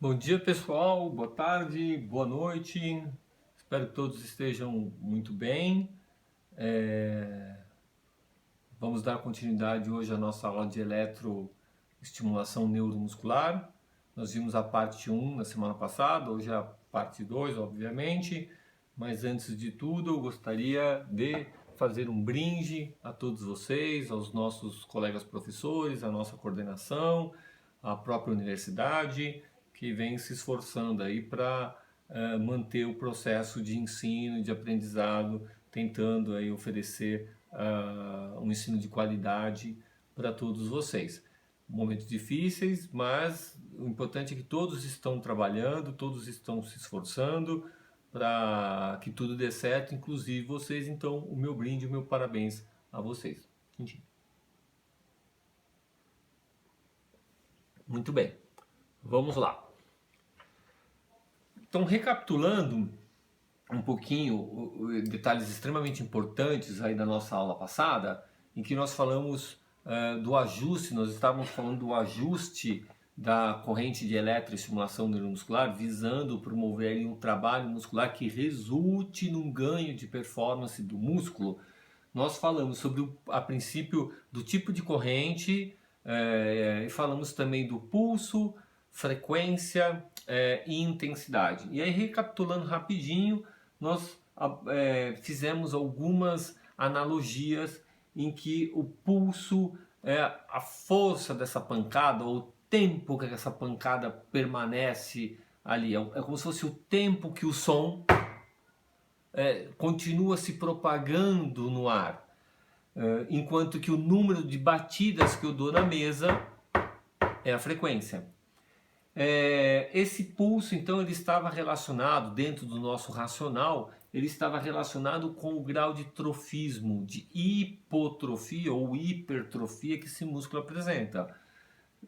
Bom dia, pessoal. Boa tarde, boa noite. Espero que todos estejam muito bem. Vamos dar continuidade hoje à nossa aula de eletroestimulação neuromuscular. Nós vimos a parte 1 na semana passada, hoje é a parte 2, obviamente. Mas antes de tudo, eu gostaria de fazer um brinde a todos vocês, aos nossos colegas professores, à nossa coordenação, à própria universidade, que vem se esforçando aí para manter o processo de ensino e de aprendizado, tentando aí oferecer um ensino de qualidade para todos vocês. Momentos difíceis, mas o importante é que todos estão trabalhando, todos estão se esforçando para que tudo dê certo, inclusive vocês. Então, o meu brinde, o meu parabéns a vocês. Muito bem, vamos lá. Então, recapitulando um pouquinho detalhes extremamente importantes aí da nossa aula passada, em que nós falamos do ajuste, nós estávamos falando do ajuste da corrente de eletroestimulação neuromuscular, visando promover aí um trabalho muscular que resulte num ganho de performance do músculo. Nós falamos sobre a princípio do tipo de corrente e falamos também do pulso, frequência e intensidade. E aí, recapitulando rapidinho, nós fizemos algumas analogias em que o pulso é a força dessa pancada, ou o tempo que essa pancada permanece ali. É como se fosse o tempo que o som continua se propagando no ar, enquanto que o número de batidas que eu dou na mesa é a frequência. Esse pulso, então, ele estava relacionado, dentro do nosso racional, ele estava relacionado com o grau de trofismo, de hipotrofia ou hipertrofia que esse músculo apresenta.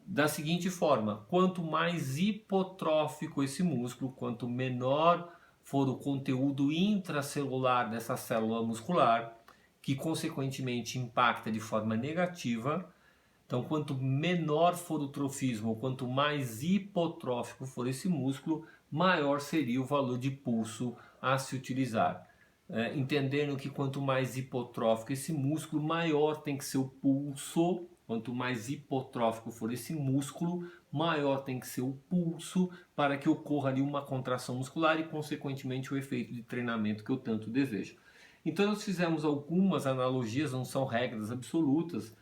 Da seguinte forma, quanto mais hipotrófico esse músculo, quanto menor for o conteúdo intracelular dessa célula muscular, que consequentemente impacta de forma negativa. Então, quanto menor for o trofismo, quanto mais hipotrófico for esse músculo, maior seria o valor de pulso a se utilizar. Entendendo que quanto mais hipotrófico esse músculo, maior tem que ser o pulso. Quanto mais hipotrófico for esse músculo, maior tem que ser o pulso para que ocorra ali uma contração muscular e, consequentemente, o efeito de treinamento que eu tanto desejo. Então, nós fizemos algumas analogias, não são regras absolutas,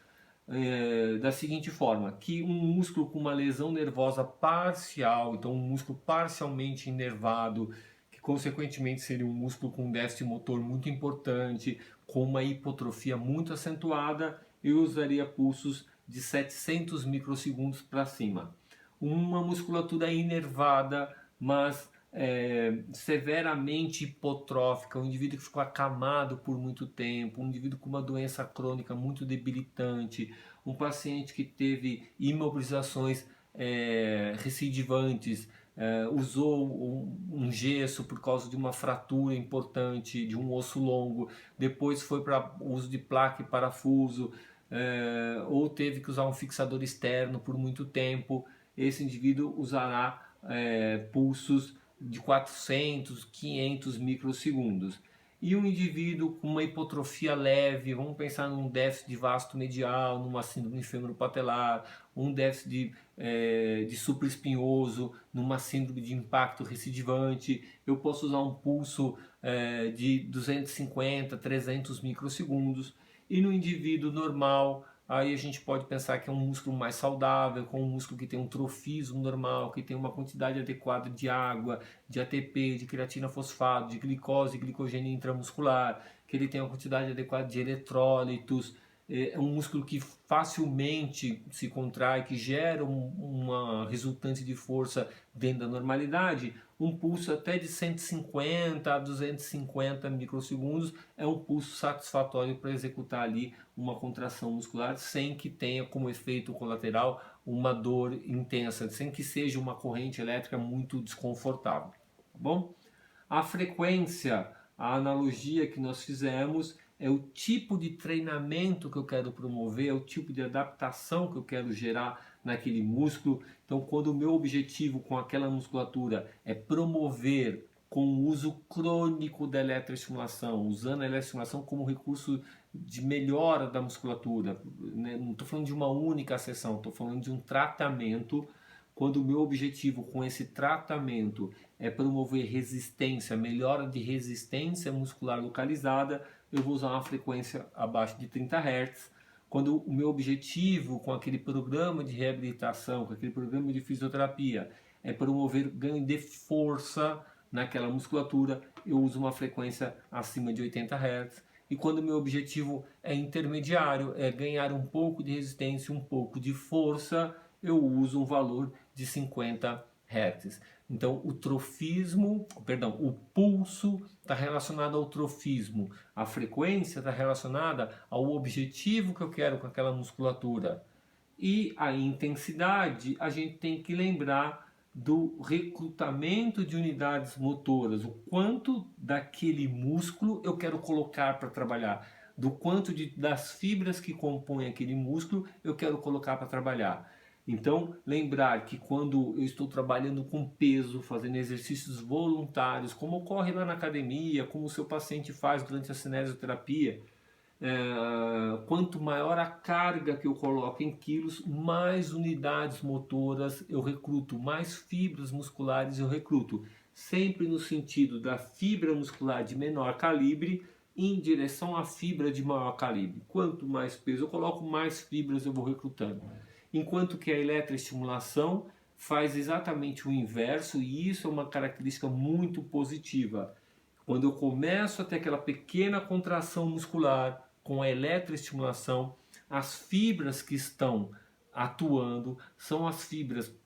da seguinte forma, que um músculo com uma lesão nervosa parcial, então um músculo parcialmente inervado, que consequentemente seria um músculo com um déficit motor muito importante, com uma hipotrofia muito acentuada, eu usaria pulsos de 700 microsegundos para cima. Uma musculatura inervada, mas severamente hipotrófica, um indivíduo que ficou acamado por muito tempo, um indivíduo com uma doença crônica muito debilitante, um paciente que teve imobilizações recidivantes, usou um gesso por causa de uma fratura importante de um osso longo, depois foi para o uso de placa e parafuso, ou teve que usar um fixador externo por muito tempo. Esse indivíduo usará pulsos de 400, 500 microsegundos. E um indivíduo com uma hipotrofia leve, vamos pensar num déficit de vasto medial, numa síndrome fêmuro-patelar, um déficit de supraespinhoso, numa síndrome de impacto recidivante, eu posso usar um pulso de 250, 300 microsegundos. E no indivíduo normal, aí a gente pode pensar que é um músculo mais saudável, com um músculo que tem um trofismo normal, que tem uma quantidade adequada de água, de ATP, de creatina fosfato, de glicose e glicogênio intramuscular, que ele tem uma quantidade adequada de eletrólitos. É um músculo que facilmente se contrai, que gera uma resultante de força dentro da normalidade. Um pulso até de 150 a 250 microsegundos é um pulso satisfatório para executar ali uma contração muscular sem que tenha como efeito colateral uma dor intensa, sem que seja uma corrente elétrica muito desconfortável. Tá bom? A frequência, a analogia que nós fizemos é o tipo de treinamento que eu quero promover, é o tipo de adaptação que eu quero gerar naquele músculo. Então, quando o meu objetivo com aquela musculatura é promover com o uso crônico da eletroestimulação, usando a eletroestimulação como recurso de melhora da musculatura, né? Não estou falando de uma única sessão, estou falando de um tratamento. Quando o meu objetivo com esse tratamento é promover resistência, melhora de resistência muscular localizada, eu vou usar uma frequência abaixo de 30 Hz. Quando o meu objetivo com aquele programa de reabilitação, com aquele programa de fisioterapia, é promover ganho de força naquela musculatura, eu uso uma frequência acima de 80 Hz. E quando o meu objetivo é intermediário, é ganhar um pouco de resistência, um pouco de força, eu uso um valor de 50 Hz. Então, o pulso está relacionado ao trofismo, a frequência está relacionada ao objetivo que eu quero com aquela musculatura. E a intensidade, a gente tem que lembrar do recrutamento de unidades motoras, o quanto daquele músculo eu quero colocar para trabalhar, do quanto das fibras que compõem aquele músculo eu quero colocar para trabalhar. Então, lembrar que quando eu estou trabalhando com peso, fazendo exercícios voluntários, como ocorre lá na academia, como o seu paciente faz durante a cinesioterapia, quanto maior a carga que eu coloco em quilos, mais unidades motoras eu recruto, mais fibras musculares eu recruto, sempre no sentido da fibra muscular de menor calibre em direção à fibra de maior calibre. Quanto mais peso eu coloco, mais fibras eu vou recrutando. Enquanto que a eletroestimulação faz exatamente o inverso, e isso é uma característica muito positiva. Quando eu começo a ter aquela pequena contração muscular com a eletroestimulação, as fibras que estão atuando são as fibras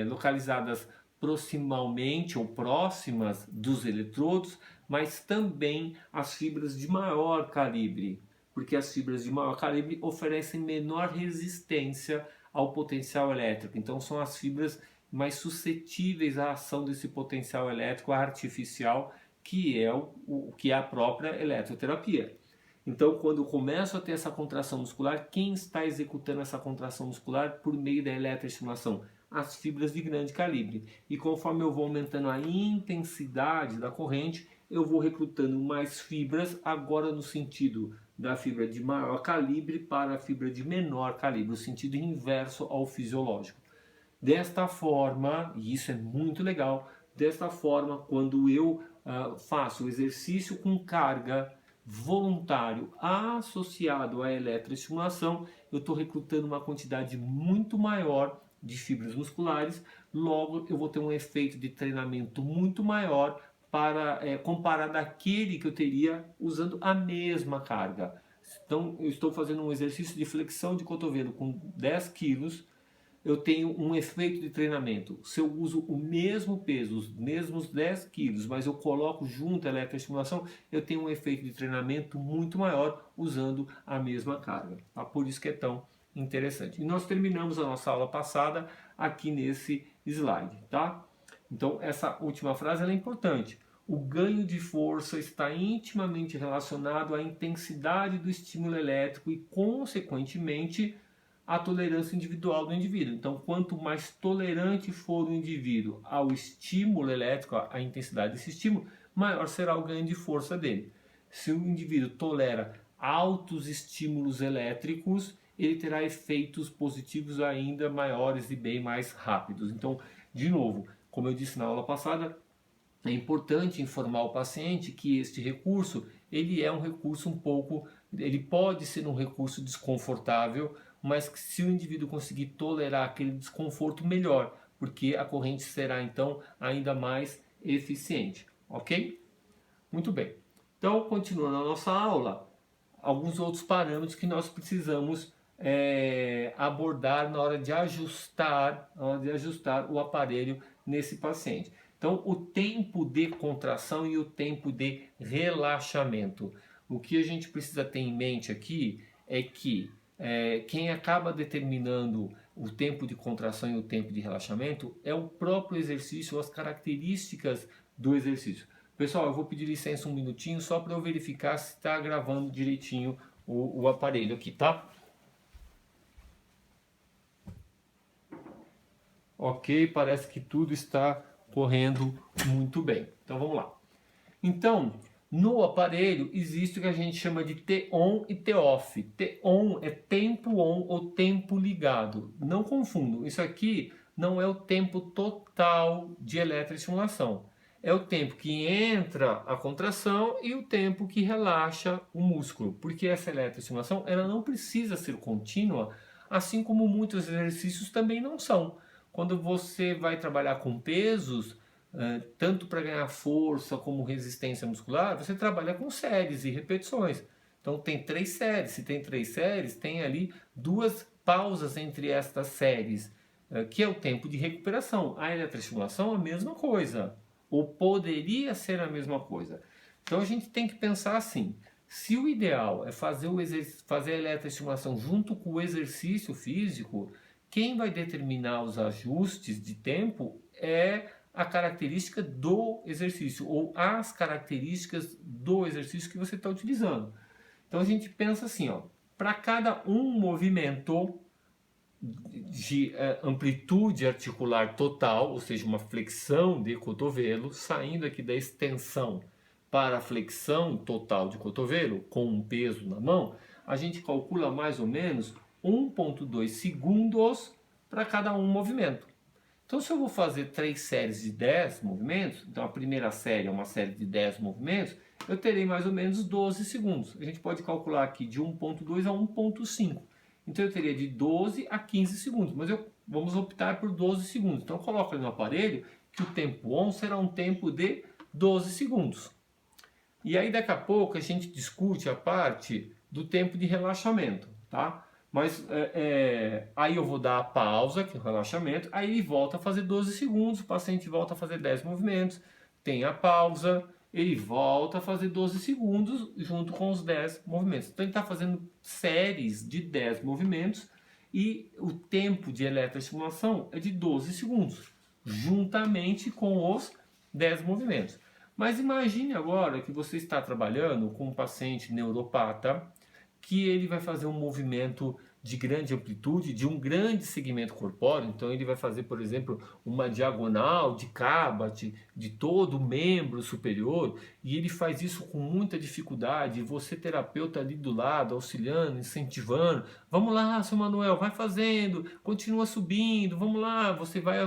localizadas proximalmente ou próximas dos eletrodos, mas também as fibras de maior calibre, porque as fibras de maior calibre oferecem menor resistência ao potencial elétrico. Então são as fibras mais suscetíveis à ação desse potencial elétrico artificial, que é a própria eletroterapia. Então, quando eu começo a ter essa contração muscular, quem está executando essa contração muscular por meio da eletroestimulação? As fibras de grande calibre. E conforme eu vou aumentando a intensidade da corrente, eu vou recrutando mais fibras, agora no sentido da fibra de maior calibre para a fibra de menor calibre, o sentido inverso ao fisiológico. Desta forma, e isso é muito legal, desta forma, quando eu faço o exercício com carga voluntário associado à eletroestimulação, eu estou recrutando uma quantidade muito maior de fibras musculares, logo eu vou ter um efeito de treinamento muito maior para comparado àquele que eu teria usando a mesma carga. Então eu estou fazendo um exercício de flexão de cotovelo com 10 quilos, eu tenho um efeito de treinamento. Se eu uso o mesmo peso, os mesmos 10 quilos, mas eu coloco junto a eletroestimulação, eu tenho um efeito de treinamento muito maior usando a mesma carga. Tá? Por isso que é tão interessante. E nós terminamos a nossa aula passada aqui nesse slide. Tá? Então essa última frase é importante. O ganho de força está intimamente relacionado à intensidade do estímulo elétrico e, consequentemente, a tolerância individual do indivíduo. Então, quanto mais tolerante for o indivíduo ao estímulo elétrico, à intensidade desse estímulo, maior será o ganho de força dele. Se o indivíduo tolera altos estímulos elétricos, ele terá efeitos positivos ainda maiores e bem mais rápidos. Então, de novo, como eu disse na aula passada, é importante informar o paciente que este recurso, ele é um recurso ele pode ser um recurso desconfortável, mas que se o indivíduo conseguir tolerar aquele desconforto, melhor, porque a corrente será então ainda mais eficiente, ok? Muito bem. Então, continuando a nossa aula, alguns outros parâmetros que nós precisamos abordar na hora de ajustar o aparelho nesse paciente. Então, o tempo de contração e o tempo de relaxamento. O que a gente precisa ter em mente aqui é que quem acaba determinando o tempo de contração e o tempo de relaxamento é o próprio exercício, as características do exercício. Pessoal, eu vou pedir licença um minutinho só para eu verificar se está gravando direitinho o aparelho aqui, tá? Ok, parece que tudo está correndo muito bem. Então vamos lá. Então, no aparelho existe o que a gente chama de T-on e T-off. T-on é tempo on ou tempo ligado. Não confundam, isso aqui não é o tempo total de eletroestimulação. É o tempo que entra a contração e o tempo que relaxa o músculo. Porque essa eletroestimulação ela não precisa ser contínua, assim como muitos exercícios também não são. Quando você vai trabalhar com pesos, tanto para ganhar força como resistência muscular, você trabalha com séries e repetições. Então tem 3 séries. Se tem 3 séries, tem ali 2 pausas entre estas séries, que é o tempo de recuperação. A eletroestimulação é a mesma coisa, ou poderia ser a mesma coisa. Então a gente tem que pensar assim: se o ideal é fazer a eletroestimulação junto com o exercício físico, quem vai determinar os ajustes de tempo é a característica do exercício ou as características do exercício que você está utilizando. Então a gente pensa assim, ó, para cada um movimento de amplitude articular total, ou seja, uma flexão de cotovelo, saindo aqui da extensão para a flexão total de cotovelo, com um peso na mão, a gente calcula mais ou menos 1,2 segundos para cada um movimento. Então, se eu vou fazer 3 séries de 10 movimentos, então a primeira série é uma série de 10 movimentos, eu terei mais ou menos 12 segundos. A gente pode calcular aqui de 1,2 a 1,5. Então, eu teria de 12 a 15 segundos, mas vamos optar por 12 segundos. Então, eu coloco ali no aparelho que o tempo on será um tempo de 12 segundos. E aí, daqui a pouco, a gente discute a parte do tempo de relaxamento, tá? Mas aí eu vou dar a pausa, que é o relaxamento, aí ele volta a fazer 12 segundos, o paciente volta a fazer 10 movimentos, tem a pausa, ele volta a fazer 12 segundos junto com os 10 movimentos. Então ele está fazendo séries de 10 movimentos e o tempo de eletroestimulação é de 12 segundos, juntamente com os 10 movimentos. Mas imagine agora que você está trabalhando com um paciente neuropata, que ele vai fazer um movimento de grande amplitude, de um grande segmento corpóreo. Então ele vai fazer, por exemplo, uma diagonal de Cabot de todo o membro superior, e ele faz isso com muita dificuldade, e você, terapeuta, ali do lado, auxiliando, incentivando: vamos lá, seu Manuel, vai fazendo, continua subindo, vamos lá, você vai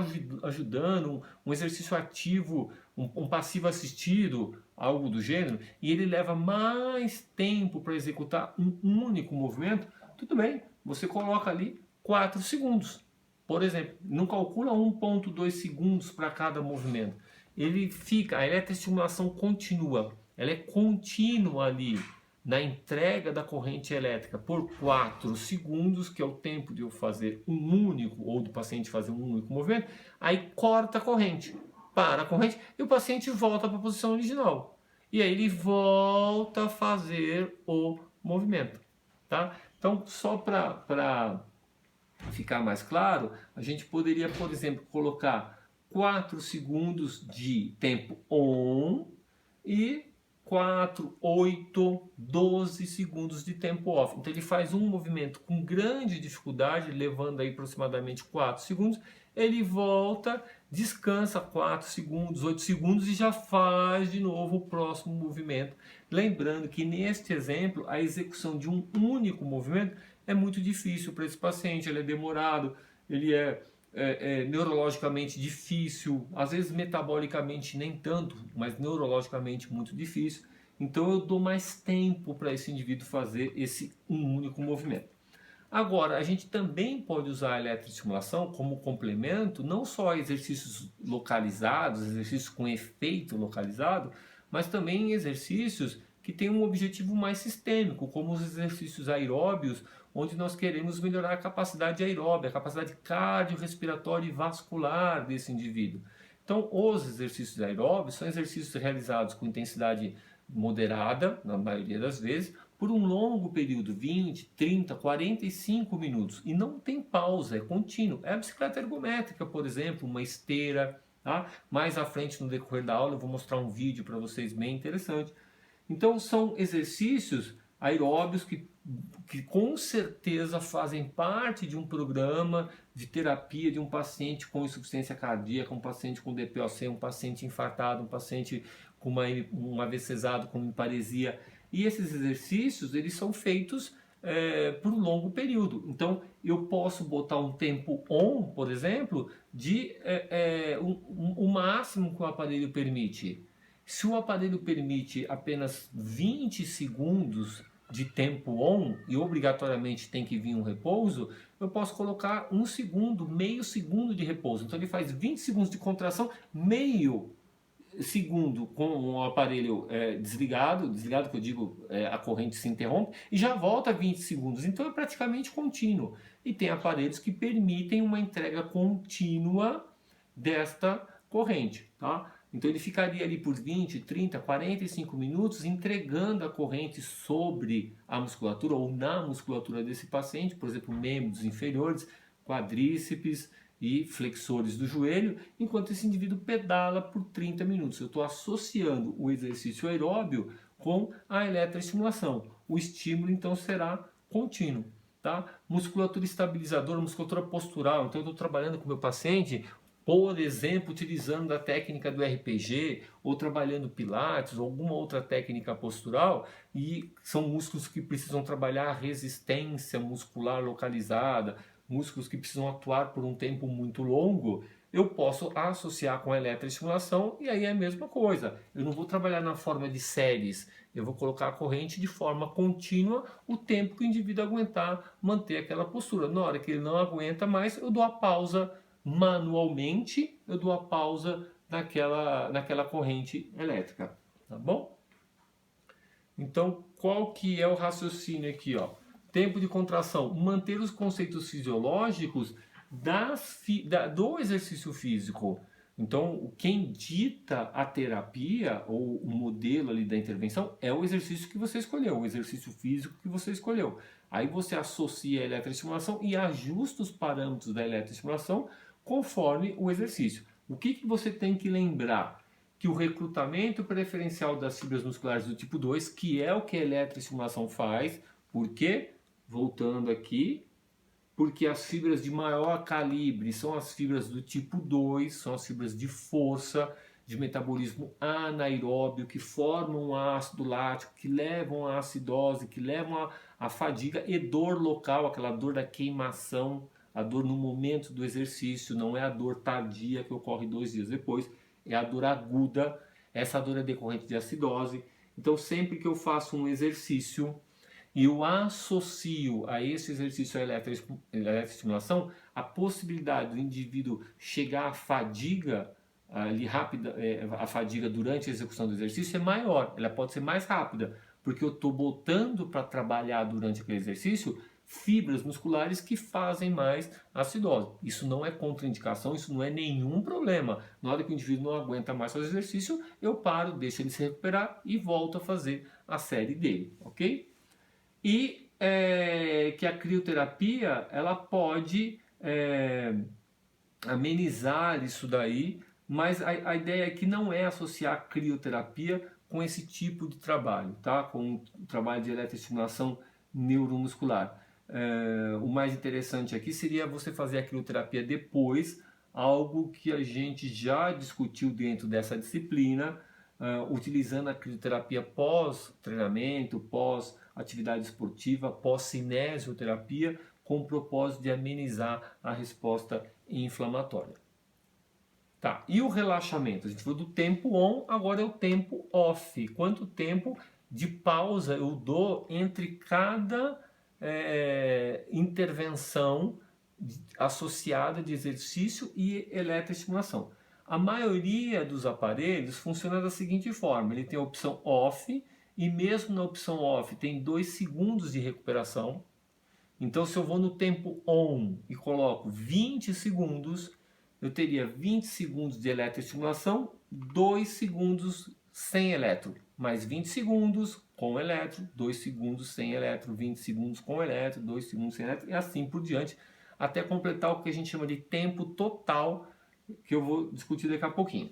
ajudando, um exercício ativo, um passivo assistido, algo do gênero, e ele leva mais tempo para executar um único movimento. Tudo bem, você coloca ali 4 segundos. Por exemplo, não calcula 1,2 segundos para cada movimento. Ele fica, a eletroestimulação continua, ela é contínua ali na entrega da corrente elétrica por 4 segundos, que é o tempo de eu fazer um único, ou do paciente fazer um único movimento. Aí corta a corrente, para a corrente, e o paciente volta para a posição original. E aí ele volta a fazer o movimento, tá? Então, só para ficar mais claro, a gente poderia, por exemplo, colocar 4 segundos de tempo on e 4, 8, 12 segundos de tempo off. Então ele faz um movimento com grande dificuldade, levando aí aproximadamente 4 segundos, ele volta, descansa 4 segundos, 8 segundos e já faz de novo o próximo movimento. Lembrando que neste exemplo, a execução de um único movimento é muito difícil para esse paciente, ele é demorado, ele é neurologicamente difícil, às vezes metabolicamente nem tanto, mas neurologicamente muito difícil. Então eu dou mais tempo para esse indivíduo fazer esse um único movimento. Agora, a gente também pode usar a eletroestimulação como complemento, não só a exercícios localizados, exercícios com efeito localizado, mas também em exercícios que têm um objetivo mais sistêmico, como os exercícios aeróbios, onde nós queremos melhorar a capacidade aeróbica, a capacidade cardiorrespiratória e vascular desse indivíduo. Então, os exercícios aeróbios são exercícios realizados com intensidade moderada, na maioria das vezes, por um longo período, 20, 30, 45 minutos. E não tem pausa, é contínuo. É a bicicleta ergométrica, por exemplo, uma esteira. Tá? Mais à frente, no decorrer da aula, eu vou mostrar um vídeo para vocês bem interessante. Então, são exercícios aeróbios que com certeza fazem parte de um programa de terapia de um paciente com insuficiência cardíaca, um paciente com DPOC, um paciente infartado, um paciente com um AVCzado, com paresia. E esses exercícios, eles são feitos por um longo período. Então, eu posso botar um tempo on, por exemplo, de o máximo que o aparelho permite. Se o aparelho permite apenas 20 segundos de tempo on e obrigatoriamente tem que vir um repouso, eu posso colocar 1 segundo, meio segundo de repouso. Então ele faz 20 segundos de contração, meio segundo com o aparelho desligado que eu digo a corrente se interrompe, e já volta 20 segundos. Então é praticamente contínuo. E tem aparelhos que permitem uma entrega contínua desta corrente, tá? Então ele ficaria ali por 20, 30, 45 minutos entregando a corrente sobre a musculatura ou na musculatura desse paciente, por exemplo, membros inferiores, quadríceps e flexores do joelho, enquanto esse indivíduo pedala por 30 minutos. Eu estou associando o exercício aeróbio com a eletroestimulação. O estímulo então será contínuo. Tá? Musculatura estabilizadora, musculatura postural. Então eu estou trabalhando com o meu paciente, por exemplo, utilizando a técnica do RPG, ou trabalhando pilates, ou alguma outra técnica postural, e são músculos que precisam trabalhar a resistência muscular localizada, músculos que precisam atuar por um tempo muito longo, eu posso associar com a eletroestimulação e aí é a mesma coisa. Eu não vou trabalhar na forma de séries, eu vou colocar a corrente de forma contínua o tempo que o indivíduo aguentar manter aquela postura. Na hora que ele não aguenta mais, eu dou a pausa manualmente, eu dou a pausa naquela corrente elétrica, tá bom? Então, qual que é o raciocínio aqui, ó? Tempo de contração, manter os conceitos fisiológicos do exercício físico. Então, quem dita a terapia ou o modelo ali da intervenção é o exercício que você escolheu, o exercício físico que você escolheu. Aí você associa a eletroestimulação e ajusta os parâmetros da eletroestimulação conforme o exercício. O que você tem que lembrar? Que o recrutamento preferencial das fibras musculares do tipo 2, que é o que a eletroestimulação faz, por quê? Voltando aqui, porque as fibras de maior calibre são as fibras do tipo 2, são as fibras de força, de metabolismo anaeróbio, que formam um ácido lático, que levam à acidose, que levam à fadiga e dor local, aquela dor da queimação, a dor no momento do exercício, não é a dor tardia que ocorre 2 dias depois, é a dor aguda, essa dor é decorrente de acidose. Então sempre que eu faço um exercício e eu associo a esse exercício a eletroestimulação a possibilidade do indivíduo chegar à fadiga ali rápida, a fadiga durante a execução do exercício é maior, ela pode ser mais rápida, porque eu estou botando para trabalhar durante aquele exercício fibras musculares que fazem mais acidose. Isso não é contraindicação, isso não é nenhum problema. Na hora que o indivíduo não aguenta mais fazer exercício, eu paro, deixo ele se recuperar e volto a fazer a série dele, ok? E que a crioterapia ela pode amenizar isso daí, mas a ideia aqui não é associar a crioterapia com esse tipo de trabalho, tá? Com o trabalho de eletroestimulação neuromuscular. O mais interessante aqui seria você fazer a crioterapia depois, algo que a gente já discutiu dentro dessa disciplina, utilizando a crioterapia pós-treinamento, pós-atividade esportiva, pós-cinesioterapia, com o propósito de amenizar a resposta inflamatória. Tá, e o relaxamento? A gente falou do tempo on, agora é o tempo off. Quanto tempo de pausa eu dou entre cada intervenção associada de exercício e eletroestimulação? A maioria dos aparelhos funciona da seguinte forma: ele tem a opção off, e mesmo na opção off tem 2 segundos de recuperação. Então, se eu vou no tempo on e coloco 20 segundos, eu teria 20 segundos de eletroestimulação, 2 segundos sem eletro, mais 20 segundos com eletro, 2 segundos sem eletro, 20 segundos com eletro, 2 segundos sem eletro, e assim por diante, até completar o que a gente chama de tempo total, que eu vou discutir daqui a pouquinho.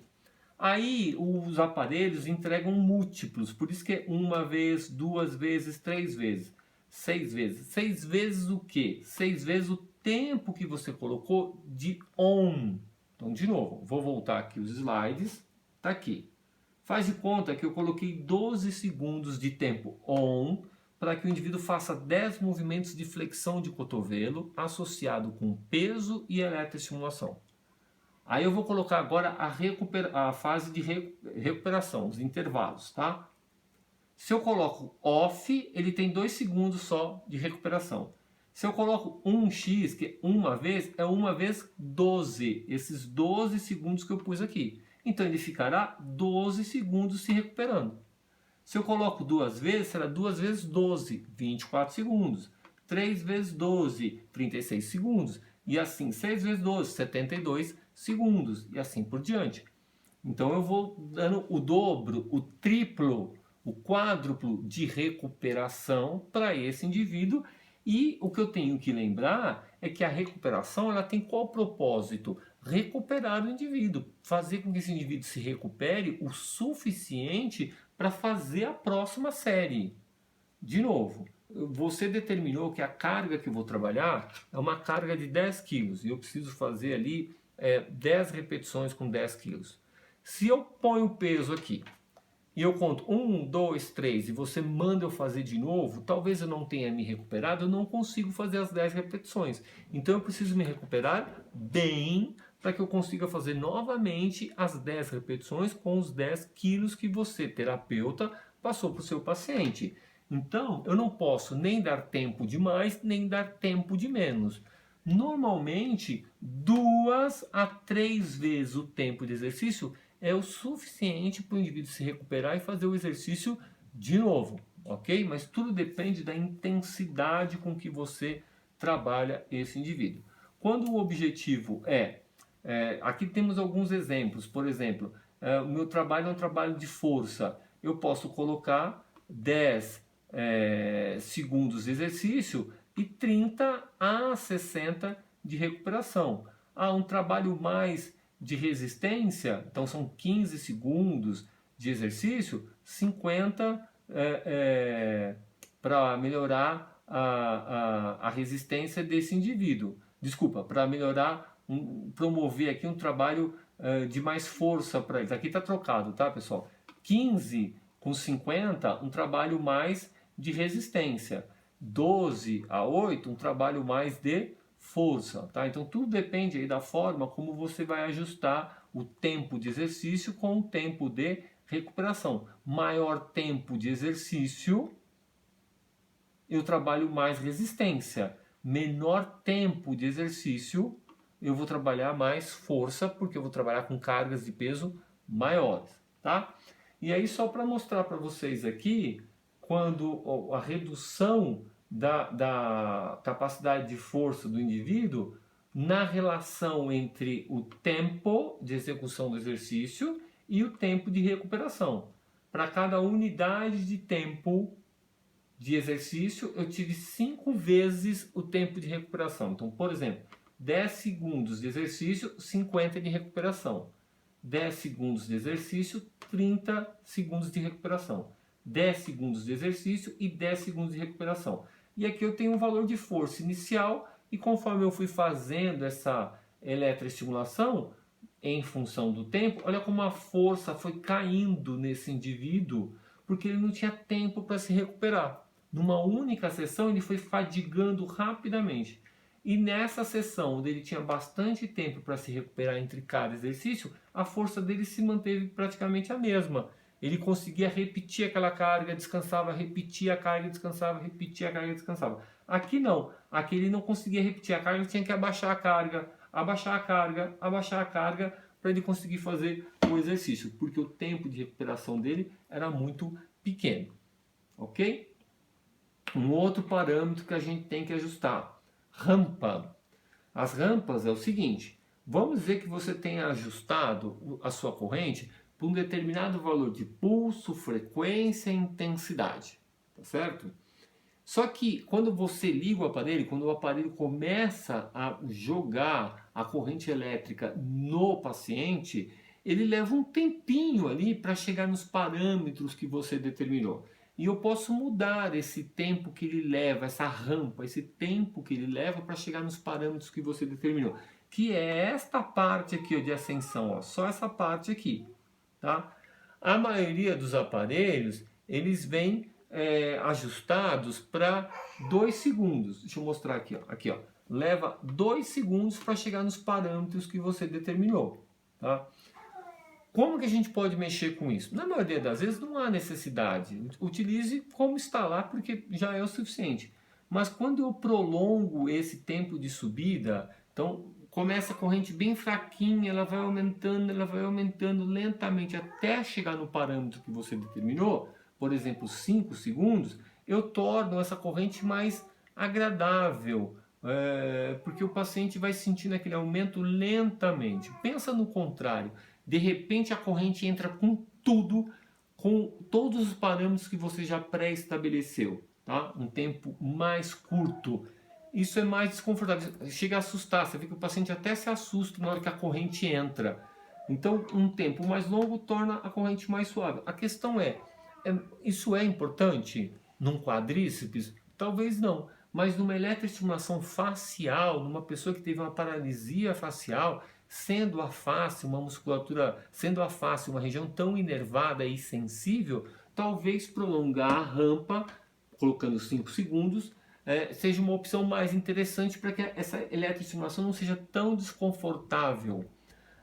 Aí os aparelhos entregam múltiplos, por isso que é 1 vez, 2 vezes, 3 vezes, 6 vezes. 6 vezes o quê? 6 vezes o tempo que você colocou de on. Então, de novo, vou voltar aqui os slides, tá aqui. Faz de conta que eu coloquei 12 segundos de tempo on para que o indivíduo faça 10 movimentos de flexão de cotovelo associado com peso e eletroestimulação. Aí eu vou colocar agora a fase de recuperação, os intervalos, tá? Se eu coloco off, ele tem 2 segundos só de recuperação. Se eu coloco 1x, que é 1 vez, é 1 vez 12, esses 12 segundos que eu pus aqui. Então ele ficará 12 segundos se recuperando. Se eu coloco 2 vezes, será 2 vezes 12, 24 segundos. 3 vezes 12, 36 segundos. E assim, 6 vezes 12, 72 segundos. E assim por diante. Então eu vou dando o dobro, o triplo, o quádruplo de recuperação para esse indivíduo. E o que eu tenho que lembrar é que a recuperação ela tem qual propósito? Recuperar o indivíduo, fazer com que esse indivíduo se recupere o suficiente para fazer a próxima série. De novo, você determinou que a carga que eu vou trabalhar é uma carga de 10 quilos e eu preciso fazer ali 10 repetições com 10 quilos. Se eu ponho o peso aqui e eu conto 1, 2, 3 e você manda eu fazer de novo, talvez eu não tenha me recuperado, eu não consigo fazer as 10 repetições. Então eu preciso me recuperar bem para que eu consiga fazer novamente as 10 repetições com os 10 quilos que você, terapeuta, passou para o seu paciente. Então eu não posso nem dar tempo de mais, nem dar tempo de menos. Normalmente, 2 a 3 vezes o tempo de exercício é o suficiente para o indivíduo se recuperar e fazer o exercício de novo, ok? Mas tudo depende da intensidade com que você trabalha esse indivíduo. Quando o objetivo aqui temos alguns exemplos, por exemplo, o meu trabalho é um trabalho de força, eu posso colocar 10 segundos de exercício e 30 a 60 de recuperação. Um trabalho mais de resistência, então são 15 segundos de exercício, 50 para melhorar a resistência desse indivíduo. Desculpa, para melhorar, promover aqui um trabalho de mais força para eles. Aqui está trocado, tá, pessoal? 15 com 50, um trabalho mais de resistência. 12 a 8, um trabalho mais de força, tá? Então tudo depende aí da forma como você vai ajustar o tempo de exercício com o tempo de recuperação. Maior tempo de exercício, eu trabalho mais resistência. Menor tempo de exercício, eu vou trabalhar mais força, porque eu vou trabalhar com cargas de peso maiores, tá? E aí só para mostrar para vocês aqui, quando a redução da capacidade de força do indivíduo na relação entre o tempo de execução do exercício e o tempo de recuperação. Para cada unidade de tempo de exercício, eu tive 5 vezes o tempo de recuperação. Então, por exemplo, 10 segundos de exercício, 50 de recuperação. 10 segundos de exercício, 30 segundos de recuperação. 10 segundos de exercício e 10 segundos de recuperação. E aqui eu tenho um valor de força inicial e conforme eu fui fazendo essa eletroestimulação, em função do tempo, olha como a força foi caindo nesse indivíduo, porque ele não tinha tempo para se recuperar. Numa única sessão ele foi fadigando rapidamente. E nessa sessão, onde ele tinha bastante tempo para se recuperar entre cada exercício, a força dele se manteve praticamente a mesma. Ele conseguia repetir aquela carga, descansava, repetia a carga, descansava, repetia a carga, descansava. Aqui não. Aqui ele não conseguia repetir a carga, ele tinha que abaixar a carga, abaixar a carga, abaixar a carga, para ele conseguir fazer o exercício, porque o tempo de recuperação dele era muito pequeno. Ok? Um outro parâmetro que a gente tem que ajustar. Rampa. As rampas é o seguinte, vamos dizer que você tenha ajustado a sua corrente para um determinado valor de pulso, frequência e intensidade, tá certo? Só que quando você liga o aparelho, quando o aparelho começa a jogar a corrente elétrica no paciente, ele leva um tempinho ali para chegar nos parâmetros que você determinou. E eu posso mudar esse tempo que ele leva, essa rampa, esse tempo que ele leva para chegar nos parâmetros que você determinou. Que é esta parte aqui ó, de ascensão, ó, só essa parte aqui. Tá? A maioria dos aparelhos, eles vêm ajustados para 2 segundos. Deixa eu mostrar aqui, ó. Aqui, ó. Leva 2 segundos para chegar nos parâmetros que você determinou. Tá? Como que a gente pode mexer com isso? Na maioria das vezes não há necessidade. Utilize como está lá, porque já é o suficiente. Mas quando eu prolongo esse tempo de subida, então começa a corrente bem fraquinha, ela vai aumentando lentamente até chegar no parâmetro que você determinou, por exemplo, 5 segundos, eu torno essa corrente mais agradável, porque o paciente vai sentindo aquele aumento lentamente. Pensa no contrário. De repente a corrente entra com tudo, com todos os parâmetros que você já pré-estabeleceu, tá? Um tempo mais curto. Isso é mais desconfortável, chega a assustar, você vê que o paciente até se assusta na hora que a corrente entra. Então um tempo mais longo torna a corrente mais suave. A questão isso é importante num quadríceps? Talvez não, mas numa eletroestimulação facial, numa pessoa que teve uma paralisia facial, sendo a face uma musculatura, sendo a face uma região tão inervada e sensível, talvez prolongar a rampa, colocando 5 segundos, seja uma opção mais interessante para que essa eletroestimulação não seja tão desconfortável.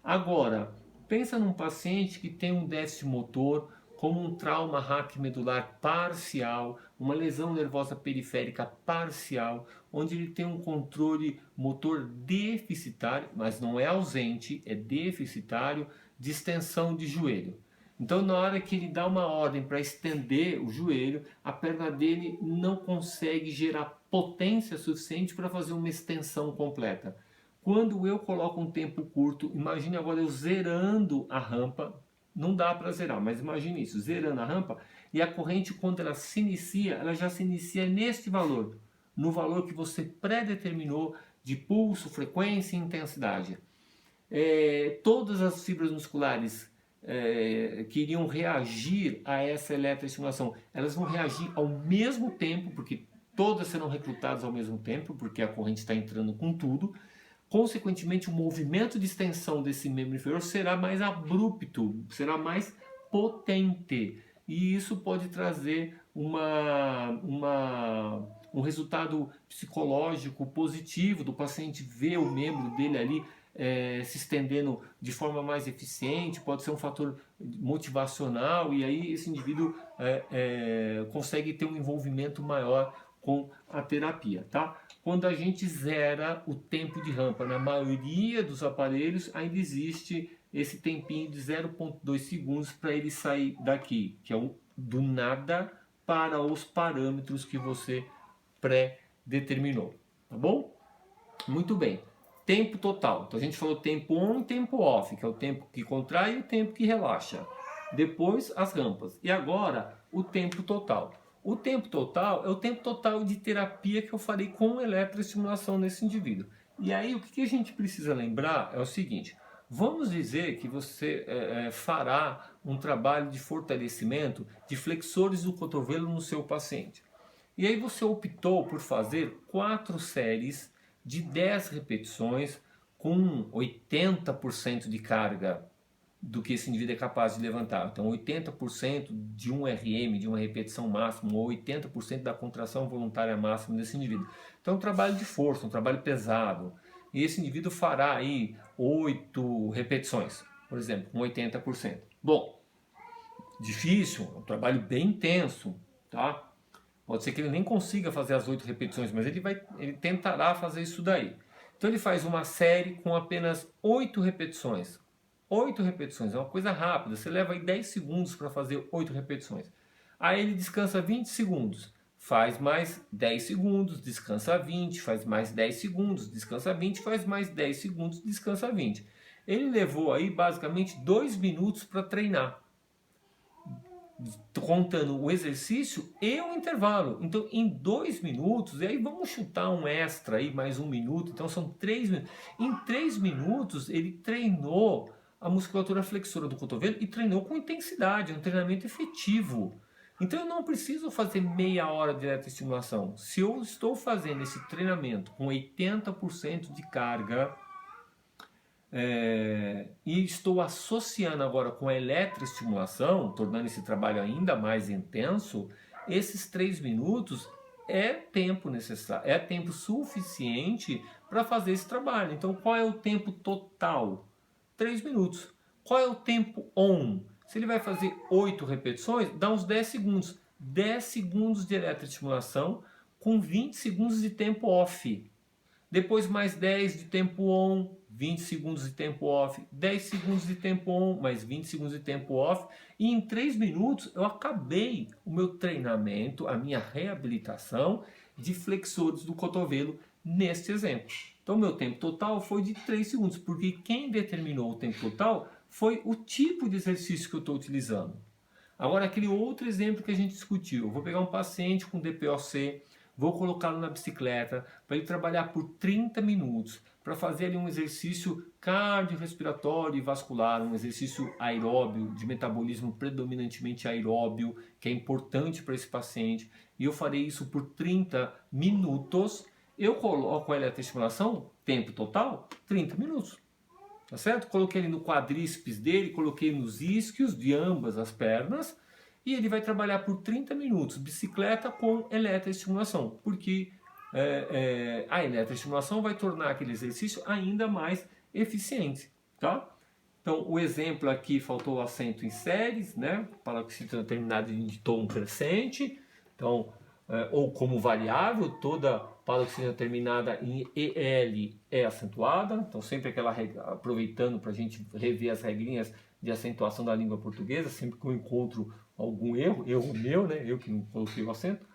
Agora, pensa num paciente que tem um déficit motor, como um trauma raquimedular parcial, uma lesão nervosa periférica parcial, onde ele tem um controle motor deficitário, mas não é ausente, é deficitário, de extensão de joelho. Então, na hora que ele dá uma ordem para estender o joelho, a perna dele não consegue gerar potência suficiente para fazer uma extensão completa. Quando eu coloco um tempo curto, imagine agora eu zerando a rampa, não dá para zerar, mas imagine isso, zerando a rampa, e a corrente quando ela se inicia, ela já se inicia neste valor, no valor que você pré-determinou de pulso, frequência e intensidade. Todas as fibras musculares que iriam reagir a essa eletroestimulação, elas vão reagir ao mesmo tempo, porque todas serão recrutadas ao mesmo tempo, porque a corrente está entrando com tudo. Consequentemente, o movimento de extensão desse membro inferior será mais abrupto, será mais potente. E isso pode trazer um resultado psicológico positivo do paciente ver o membro dele ali se estendendo de forma mais eficiente, pode ser um fator motivacional e aí esse indivíduo consegue ter um envolvimento maior com a terapia, tá? Quando a gente zera o tempo de rampa, na maioria dos aparelhos ainda existe esse tempinho de 0,2 segundos para ele sair daqui, que é do nada para os parâmetros que você pré-determinou, tá bom? Muito bem. Tempo total. Então a gente falou tempo on e tempo off, que é o tempo que contrai e o tempo que relaxa. Depois as rampas. E agora o tempo total. O tempo total é o tempo total de terapia que eu farei com eletroestimulação nesse indivíduo. E aí o que a gente precisa lembrar é o seguinte. Vamos dizer que você fará um trabalho de fortalecimento de flexores do cotovelo no seu paciente. E aí você optou por fazer 4 séries de 10 repetições com 80% de carga do que esse indivíduo é capaz de levantar. Então 80% de um RM, de uma repetição máxima, ou 80% da contração voluntária máxima desse indivíduo. Então é um trabalho de força, um trabalho pesado. E esse indivíduo fará aí 8 repetições, por exemplo, com 80%. Bom, difícil, um trabalho bem intenso, tá? Pode ser que ele nem consiga fazer as 8 repetições, mas ele tentará fazer isso daí. Então ele faz uma série com apenas 8 repetições. 8 repetições, é uma coisa rápida. Você leva aí 10 segundos para fazer 8 repetições. Aí ele descansa 20 segundos. Faz mais 10 segundos, descansa 20, faz mais 10 segundos, descansa 20, faz mais 10 segundos, descansa 20. Ele levou aí basicamente 2 minutos para treinar, contando o exercício e o intervalo. Então em 2 minutos, e aí vamos chutar um extra aí, mais 1 minuto, então são 3 minutos. Em 3 minutos ele treinou a musculatura flexora do cotovelo e treinou com intensidade, um treinamento efetivo. Então eu não preciso fazer meia hora de eletroestimulação. Se eu estou fazendo esse treinamento com 80% de carga e estou associando agora com a eletroestimulação, tornando esse trabalho ainda mais intenso, esses 3 minutos é tempo necessário, é tempo suficiente para fazer esse trabalho. Então qual é o tempo total? 3 minutos. Qual é o tempo on? Se ele vai fazer 8 repetições, dá uns 10 segundos. 10 segundos de eletroestimulação com 20 segundos de tempo off. Depois mais 10 de tempo on, 20 segundos de tempo off. 10 segundos de tempo on, mais 20 segundos de tempo off. E em 3 minutos eu acabei o meu treinamento, a minha reabilitação de flexores do cotovelo neste exemplo. Então o meu tempo total foi de 3 segundos, porque quem determinou o tempo total foi o tipo de exercício que eu estou utilizando. Agora, aquele outro exemplo que a gente discutiu, eu vou pegar um paciente com DPOC, vou colocá-lo na bicicleta para ele trabalhar por 30 minutos, para fazer ali um exercício cardiorrespiratório e vascular, um exercício aeróbio, de metabolismo predominantemente aeróbio, que é importante para esse paciente, e eu farei isso por 30 minutos, eu coloco a eletroestimulação, tempo total, 30 minutos. Tá certo? Coloquei ele no quadríceps dele, coloquei nos isquios de ambas as pernas e ele vai trabalhar por 30 minutos, bicicleta com eletroestimulação, porque a eletroestimulação vai tornar aquele exercício ainda mais eficiente, tá? Então, o exemplo aqui faltou o acento em séries, né? Paroxítona terminada de tom crescente, então, ou como variável, toda paroxítona terminada em EL é acentuada, então sempre aquela regra, aproveitando para a gente rever as regrinhas de acentuação da língua portuguesa, sempre que eu encontro algum erro meu, né? Eu que não coloquei o acento.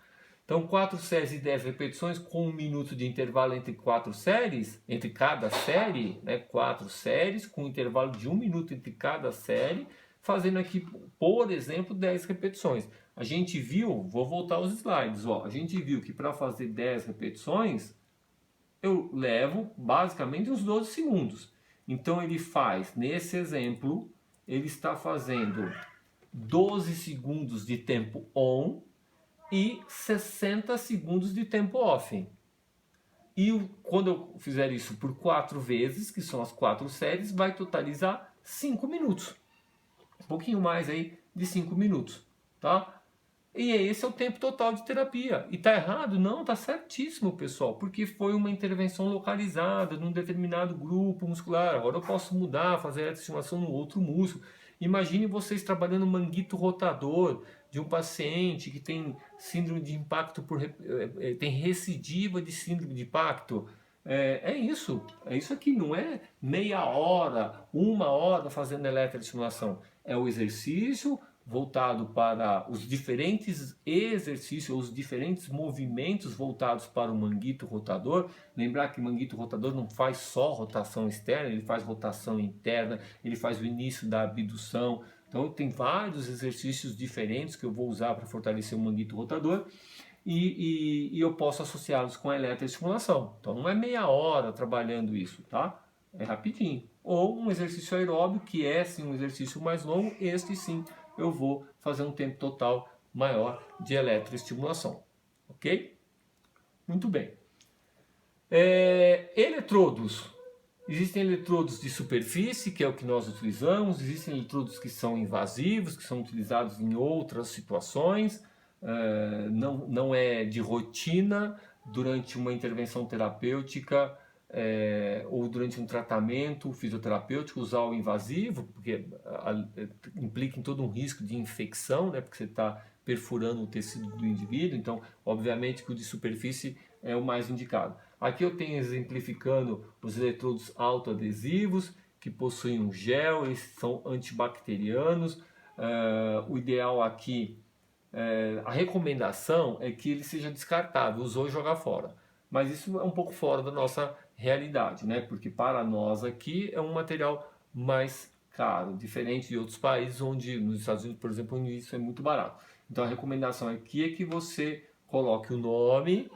Então 4 séries e 10 repetições com 1 minuto de intervalo entre 4 séries, entre cada série, né? 4 séries com intervalo de 1 minuto entre cada série, fazendo aqui, por exemplo, 10 repetições. A gente viu, vou voltar aos slides, ó, a gente viu que para fazer 10 repetições, eu levo basicamente uns 12 segundos. Então ele faz, nesse exemplo, ele está fazendo 12 segundos de tempo on e 60 segundos de tempo off. E quando eu fizer isso por 4 vezes, que são as 4 séries, vai totalizar 5 minutos. Um pouquinho mais aí de 5 minutos, tá? E esse é o tempo total de terapia. E tá errado? Não, tá certíssimo, pessoal, porque foi uma intervenção localizada num determinado grupo muscular. Agora eu posso mudar, fazer a eletroestimulação no outro músculo. Imagine vocês trabalhando manguito rotador de um paciente que tem síndrome de impacto tem recidiva de síndrome de impacto. É isso aqui, não é meia hora, 1 hora fazendo eletroestimulação. É o exercício voltado para os diferentes exercícios, os diferentes movimentos voltados para o manguito rotador. Lembrar que o manguito rotador não faz só rotação externa, ele faz rotação interna, ele faz o início da abdução. Então tem vários exercícios diferentes que eu vou usar para fortalecer o manguito rotador e eu posso associá-los com a eletroestimulação. Então não é meia hora trabalhando isso, tá? É rapidinho. Ou um exercício aeróbio, que é sim um exercício mais longo, este sim eu vou fazer um tempo total maior de eletroestimulação. Ok? Muito bem. Eletrodos. Existem eletrodos de superfície, que é o que nós utilizamos. Existem eletrodos que são invasivos, que são utilizados em outras situações. Não é de rotina durante uma intervenção terapêutica ou durante um tratamento fisioterapêutico usar o invasivo, porque implica em todo um risco de infecção, né, porque você está perfurando o tecido do indivíduo, então obviamente que o de superfície é o mais indicado. Aqui eu tenho exemplificando os eletrodos autoadesivos, que possuem um gel, eles são antibacterianos. O ideal aqui, a recomendação é que ele seja descartável, usou e jogar fora. Mas isso é um pouco fora da nossa realidade, né? Porque para nós aqui é um material mais caro, diferente de outros países onde, nos Estados Unidos, por exemplo, onde isso é muito barato. Então a recomendação aqui é que você coloque o nome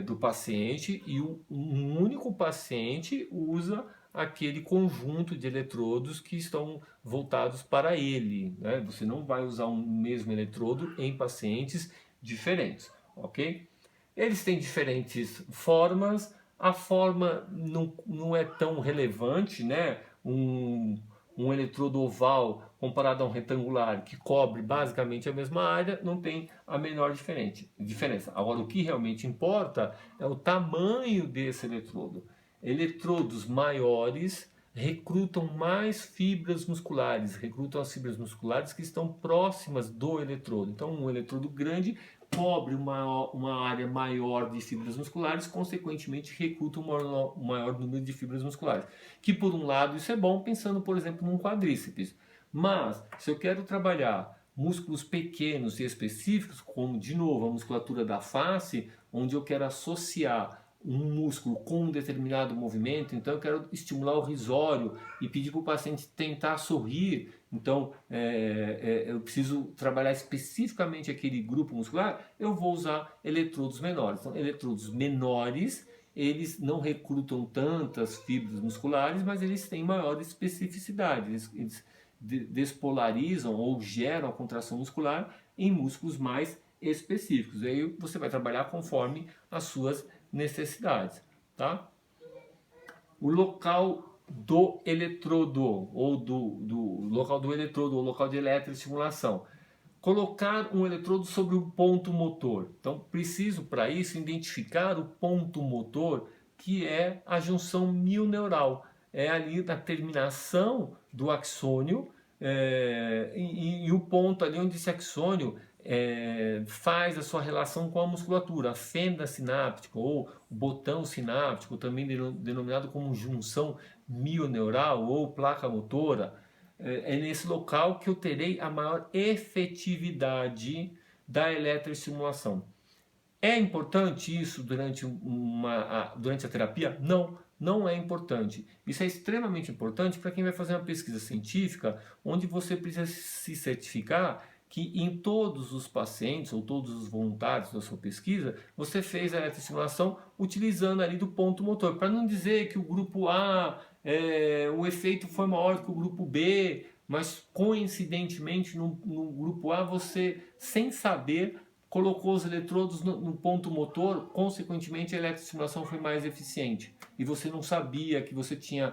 do paciente e um único paciente usa aquele conjunto de eletrodos que estão voltados para ele, né? Você não vai usar um mesmo eletrodo em pacientes diferentes, ok? Eles têm diferentes formas, a forma não é tão relevante, né? Um eletrodo oval comparado a um retangular que cobre basicamente a mesma área não tem a menor diferença. Agora, o que realmente importa é o tamanho desse eletrodo. Eletrodos maiores recrutam mais fibras musculares, recrutam as fibras musculares que estão próximas do eletrodo. Então, um eletrodo grande cobre uma área maior de fibras musculares, consequentemente recruta um maior número de fibras musculares. Que por um lado isso é bom, pensando por exemplo num quadríceps. Mas se eu quero trabalhar músculos pequenos e específicos, como de novo a musculatura da face, onde eu quero associar um músculo com um determinado movimento, então eu quero estimular o risório e pedir para o paciente tentar sorrir, então eu preciso trabalhar especificamente aquele grupo muscular, eu vou usar eletrodos menores. Então, eletrodos menores, eles não recrutam tantas fibras musculares, mas eles têm maior especificidade, eles despolarizam ou geram a contração muscular em músculos mais específicos. E aí você vai trabalhar conforme as suas necessidades, tá? O local do eletrodo ou do local do eletrodo ou local de eletroestimulação. Colocar um eletrodo sobre o ponto motor. Então, preciso para isso identificar o ponto motor, que é a junção mioneural. É ali na terminação do axônio e o ponto ali onde esse axônio faz a sua relação com a musculatura, a fenda sináptica ou o botão sináptico, também denominado como junção mioneural ou placa motora. É nesse local que eu terei a maior efetividade da eletroestimulação. É importante isso durante a terapia? Não, não é importante. Isso é extremamente importante para quem vai fazer uma pesquisa científica, onde você precisa se certificar que em todos os pacientes ou todos os voluntários da sua pesquisa, você fez a eletroestimulação utilizando ali do ponto motor, para não dizer que o grupo A, o efeito foi maior que o grupo B, mas coincidentemente no grupo A você, sem saber, colocou os eletrodos no ponto motor, consequentemente a eletroestimulação foi mais eficiente. E você não sabia que você tinha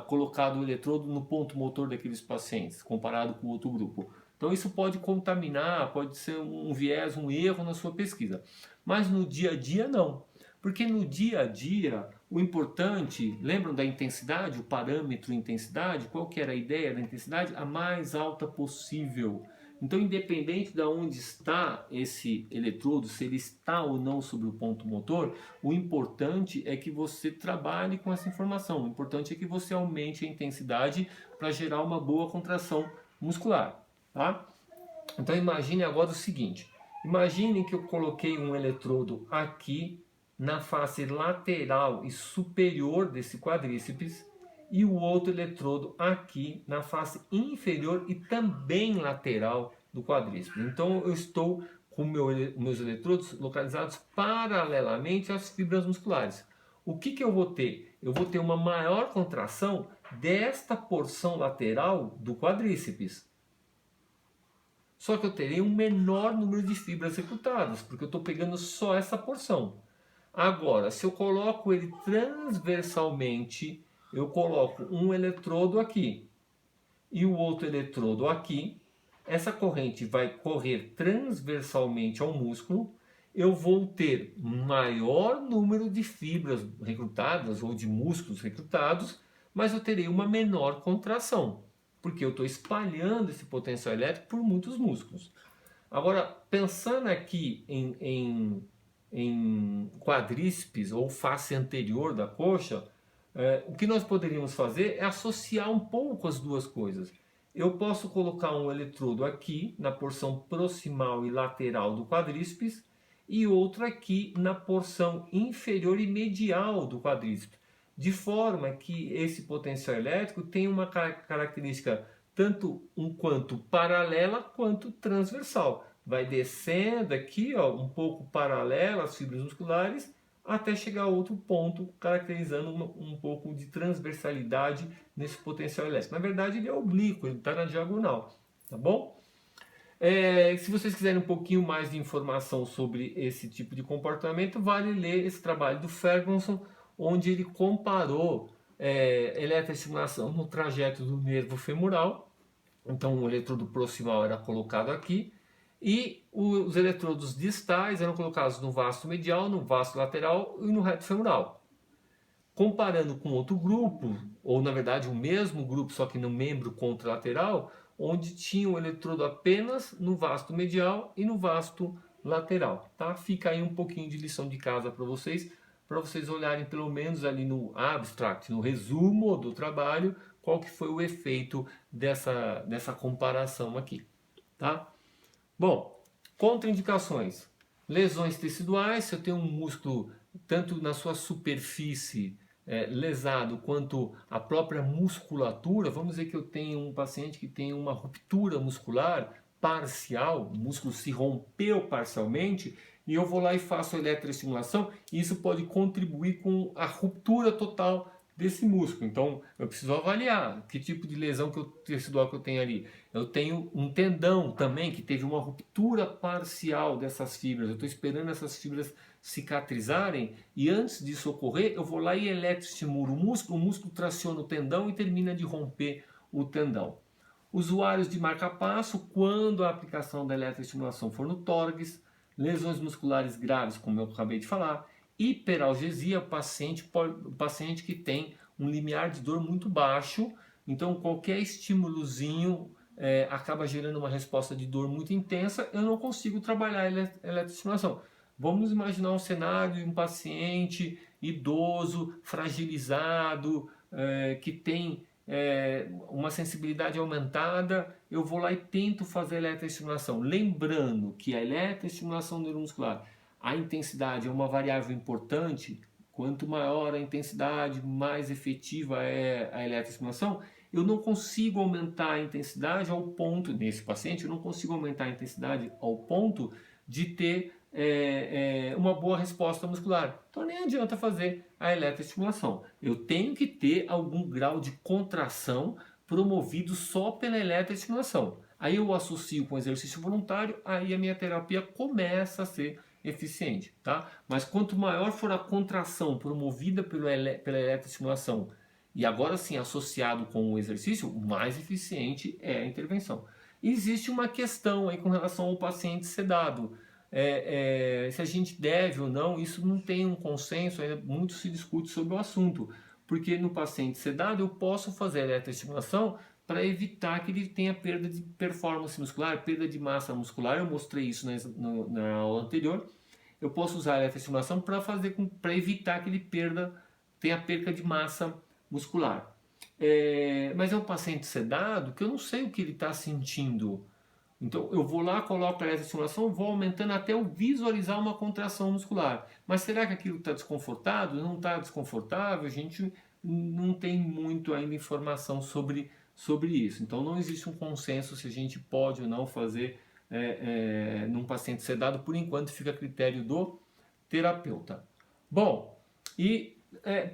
colocado o eletrodo no ponto motor daqueles pacientes, comparado com o outro grupo. Então isso pode contaminar, pode ser um viés, um erro na sua pesquisa. Mas no dia a dia não. Porque no dia a dia, o importante, lembram da intensidade, o parâmetro intensidade? Qual que era a ideia da intensidade? A mais alta possível. Então, independente de onde está esse eletrodo, se ele está ou não sobre o ponto motor, o importante é que você trabalhe com essa informação. O importante é que você aumente a intensidade para gerar uma boa contração muscular. Tá? Então, imagine agora o seguinte. Imagine que eu coloquei um eletrodo aqui na face lateral e superior desse quadríceps e o outro eletrodo aqui na face inferior e também lateral do quadríceps. Então eu estou com meus eletrodos localizados paralelamente às fibras musculares. O que eu vou ter? Eu vou ter uma maior contração desta porção lateral do quadríceps. Só que eu terei um menor número de fibras recrutadas, porque eu estou pegando só essa porção. Agora, se eu coloco ele transversalmente, eu coloco um eletrodo aqui e o outro eletrodo aqui, essa corrente vai correr transversalmente ao músculo, eu vou ter maior número de fibras recrutadas ou de músculos recrutados, mas eu terei uma menor contração, porque eu estou espalhando esse potencial elétrico por muitos músculos. Agora, pensando aqui em quadríceps ou face anterior da coxa, o que nós poderíamos fazer é associar um pouco as duas coisas. Eu posso colocar um eletrodo aqui na porção proximal e lateral do quadríceps e outro aqui na porção inferior e medial do quadríceps, de forma que esse potencial elétrico tem uma característica tanto um quanto paralela quanto transversal. Vai descendo aqui, ó, um pouco paralela às fibras musculares, até chegar a outro ponto, caracterizando um pouco de transversalidade nesse potencial elétrico. Na verdade, ele é oblíquo, ele está na diagonal, tá bom? Se vocês quiserem um pouquinho mais de informação sobre esse tipo de comportamento, vale ler esse trabalho do Ferguson, onde ele comparou eletroestimulação no trajeto do nervo femoral. Então o eletrodo proximal era colocado aqui e os eletrodos distais eram colocados no vasto medial, no vasto lateral e no reto femoral. Comparando com outro grupo, ou na verdade o mesmo grupo, só que no membro contralateral, onde tinha o eletrodo apenas no vasto medial e no vasto lateral. Tá? Fica aí um pouquinho de lição de casa para vocês olharem pelo menos ali no abstract, no resumo do trabalho, qual que foi o efeito dessa comparação aqui. Tá? Bom, contraindicações. Lesões teciduais, se eu tenho um músculo tanto na sua superfície lesado quanto a própria musculatura, vamos dizer que eu tenho um paciente que tem uma ruptura muscular parcial, o músculo se rompeu parcialmente, e eu vou lá e faço a eletroestimulação, e isso pode contribuir com a ruptura total desse músculo. Então eu preciso avaliar que tipo de lesão tecidual que eu tenho ali. Eu tenho um tendão também que teve uma ruptura parcial dessas fibras. Eu estou esperando essas fibras cicatrizarem e antes disso ocorrer, eu vou lá e eletroestimulo o músculo traciona o tendão e termina de romper o tendão. Usuários de marca-passo, quando a aplicação da eletroestimulação for no tórax, lesões musculares graves, como eu acabei de falar, hiperalgesia, o paciente que tem um limiar de dor muito baixo, então qualquer estímulozinho acaba gerando uma resposta de dor muito intensa, eu não consigo trabalhar a eletroestimulação. Vamos imaginar um cenário de um paciente idoso, fragilizado, que tem uma sensibilidade aumentada, eu vou lá e tento fazer a eletroestimulação. Lembrando que a eletroestimulação neuromuscular, a intensidade é uma variável importante. Quanto maior a intensidade, mais efetiva é a eletroestimulação. Eu não consigo aumentar a intensidade ao ponto, nesse paciente, eu não consigo aumentar a intensidade ao ponto de ter uma boa resposta muscular. Então nem adianta fazer a eletroestimulação. Eu tenho que ter algum grau de contração promovido só pela eletroestimulação. Aí eu associo com exercício voluntário, aí a minha terapia começa a ser eficiente, tá? Mas quanto maior for a contração promovida pela eletroestimulação e agora sim associado com o exercício, mais eficiente é a intervenção. E existe uma questão aí com relação ao paciente sedado. Se a gente deve ou não, isso não tem um consenso, ainda muito se discute sobre o assunto, porque no paciente sedado eu posso fazer eletroestimulação para evitar que ele tenha perda de performance muscular, perda de massa muscular. Eu mostrei isso na aula anterior. Eu posso usar a eletroestimulação para evitar que ele tenha perda de massa muscular. Mas é um paciente sedado que eu não sei o que ele está sentindo. Então eu vou lá, coloco a eletroestimulação, vou aumentando até eu visualizar uma contração muscular. Mas será que aquilo está desconfortável? Não está desconfortável? A gente não tem muito ainda informação sobre isso. Então não existe um consenso se a gente pode ou não fazer num paciente sedado. Por enquanto fica a critério do terapeuta. Bom, e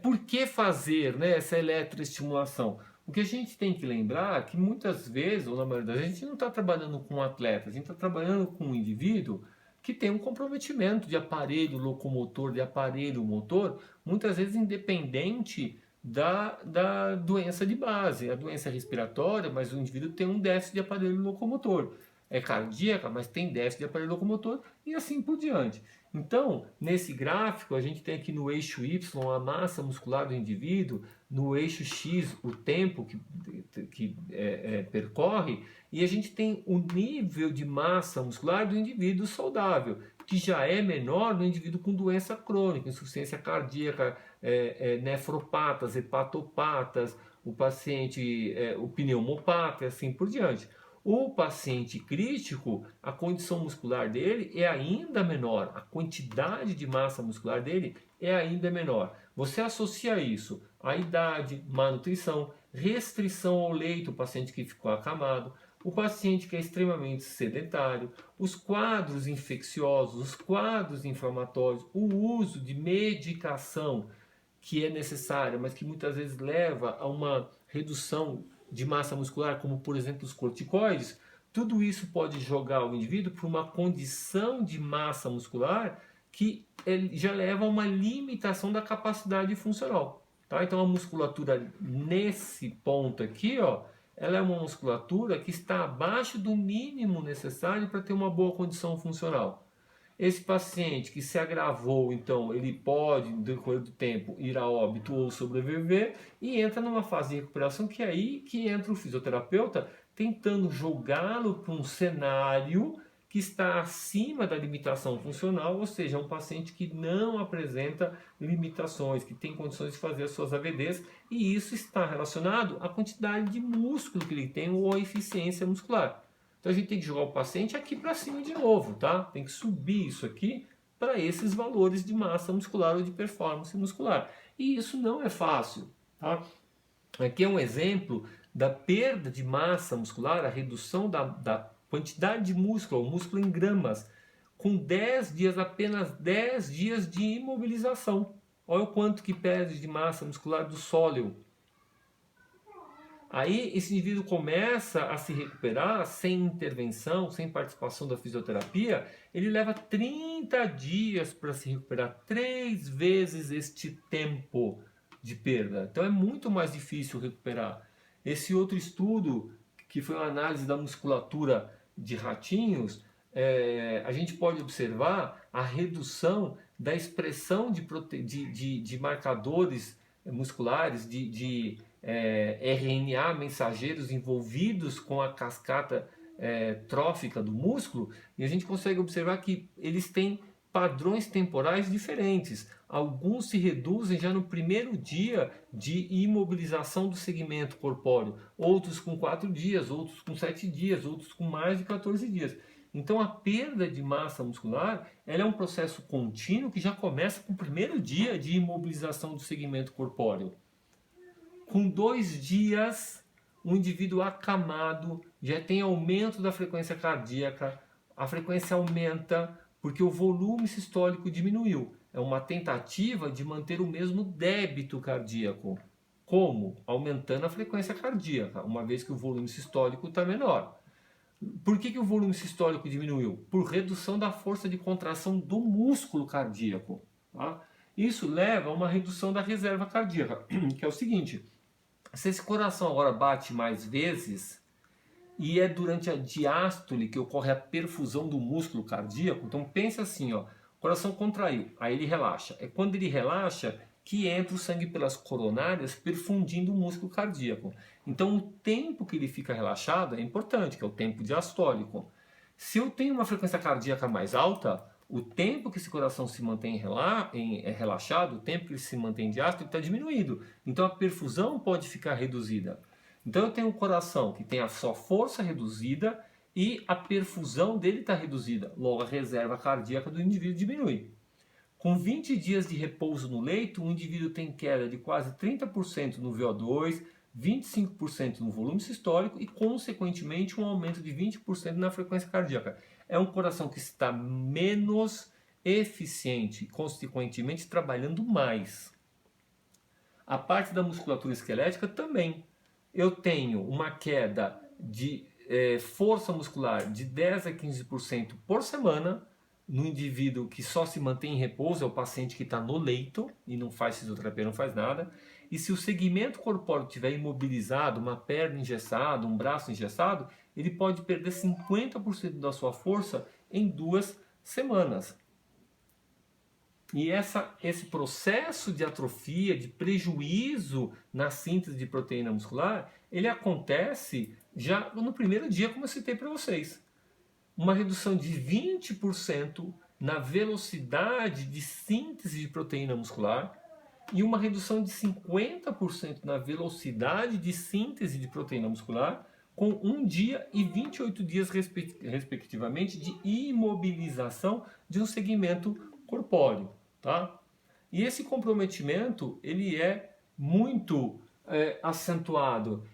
por que fazer, né, essa eletroestimulação? O que a gente tem que lembrar é que muitas vezes, ou na maioria das vezes, a gente não está trabalhando com um atleta, a gente está trabalhando com um indivíduo que tem um comprometimento de aparelho locomotor, de aparelho motor, muitas vezes independente da doença de base. A doença é respiratória, mas o indivíduo tem um déficit de aparelho locomotor. É cardíaca, mas tem déficit de aparelho locomotor e assim por diante. Então, nesse gráfico, a gente tem aqui no eixo Y a massa muscular do indivíduo, no eixo X o tempo que percorre, e a gente tem o nível de massa muscular do indivíduo saudável, que já é menor no indivíduo com doença crônica, insuficiência cardíaca, nefropatas, hepatopatas, o paciente, o pneumopata e assim por diante. O paciente crítico, a condição muscular dele é ainda menor, a quantidade de massa muscular dele é ainda menor. Você associa isso à idade, má nutrição, restrição ao leito, o paciente que ficou acamado, o paciente que é extremamente sedentário, os quadros infecciosos, os quadros inflamatórios, o uso de medicação que é necessária, mas que muitas vezes leva a uma redução de massa muscular, como por exemplo os corticoides, tudo isso pode jogar o indivíduo para uma condição de massa muscular que já leva a uma limitação da capacidade funcional. Tá? Então a musculatura nesse ponto aqui, ó, ela é uma musculatura que está abaixo do mínimo necessário para ter uma boa condição funcional. Esse paciente que se agravou, então, ele pode, no decorrer do tempo, ir a óbito ou sobreviver e entra numa fase de recuperação que é aí que entra o fisioterapeuta tentando jogá-lo para um cenário que está acima da limitação funcional, ou seja, um paciente que não apresenta limitações, que tem condições de fazer as suas AVDs, e isso está relacionado à quantidade de músculo que ele tem ou à eficiência muscular. Então a gente tem que jogar o paciente aqui para cima de novo, tá? Tem que subir isso aqui para esses valores de massa muscular ou de performance muscular. E isso não é fácil, tá? Aqui é um exemplo da perda de massa muscular, a redução da quantidade de músculo, o músculo em gramas, com 10 dias, apenas 10 dias de imobilização. Olha o quanto que perde de massa muscular do sóleo. Aí esse indivíduo começa a se recuperar sem intervenção, sem participação da fisioterapia, ele leva 30 dias para se recuperar, 3 vezes este tempo de perda. Então é muito mais difícil recuperar. Esse outro estudo, que foi uma análise da musculatura de ratinhos, a gente pode observar a redução da expressão de marcadores musculares, RNA mensageiros envolvidos com a cascata trófica do músculo, e a gente consegue observar que eles têm padrões temporais diferentes. Alguns se reduzem já no primeiro dia de imobilização do segmento corpóreo, outros com 4 dias, outros com 7 dias, outros com mais de 14 dias. Então a perda de massa muscular ela é um processo contínuo que já começa com o primeiro dia de imobilização do segmento corpóreo. Com 2 dias, o indivíduo acamado já tem aumento da frequência cardíaca, a frequência aumenta porque o volume sistólico diminuiu. É uma tentativa de manter o mesmo débito cardíaco. Como? Aumentando a frequência cardíaca, uma vez que o volume sistólico está menor. Por que o volume sistólico diminuiu? Por redução da força de contração do músculo cardíaco. Tá? Isso leva a uma redução da reserva cardíaca, que é o seguinte: se esse coração agora bate mais vezes, e é durante a diástole que ocorre a perfusão do músculo cardíaco, então pensa assim, ó, o coração contraiu, aí ele relaxa. É quando ele relaxa que entra o sangue pelas coronárias perfundindo o músculo cardíaco. Então o tempo que ele fica relaxado é importante, que é o tempo diastólico. Se eu tenho uma frequência cardíaca mais alta, o tempo que esse coração se mantém relaxado, o tempo que ele se mantém diástole está diminuído. Então a perfusão pode ficar reduzida. Então eu tenho um coração que tem a sua força reduzida e a perfusão dele está reduzida. Logo a reserva cardíaca do indivíduo diminui. Com 20 dias de repouso no leito, o indivíduo tem queda de quase 30% no VO2, 25% no volume sistólico e, consequentemente, um aumento de 20% na frequência cardíaca. É um coração que está menos eficiente, consequentemente trabalhando mais. A parte da musculatura esquelética também. Eu tenho uma queda de força muscular de 10 a 15% por semana no indivíduo que só se mantém em repouso, é o paciente que está no leito e não faz fisioterapia, não faz nada. E se o segmento corpóreo estiver imobilizado, uma perna engessada, um braço engessado, ele pode perder 50% da sua força em 2 semanas. E esse processo de atrofia, de prejuízo na síntese de proteína muscular, ele acontece já no primeiro dia, como eu citei para vocês. Uma redução de 20% na velocidade de síntese de proteína muscular e uma redução de 50% na velocidade de síntese de proteína muscular com 1 dia e 28 dias, respectivamente, de imobilização de um segmento corpóreo. Tá? E esse comprometimento ele é muito acentuado.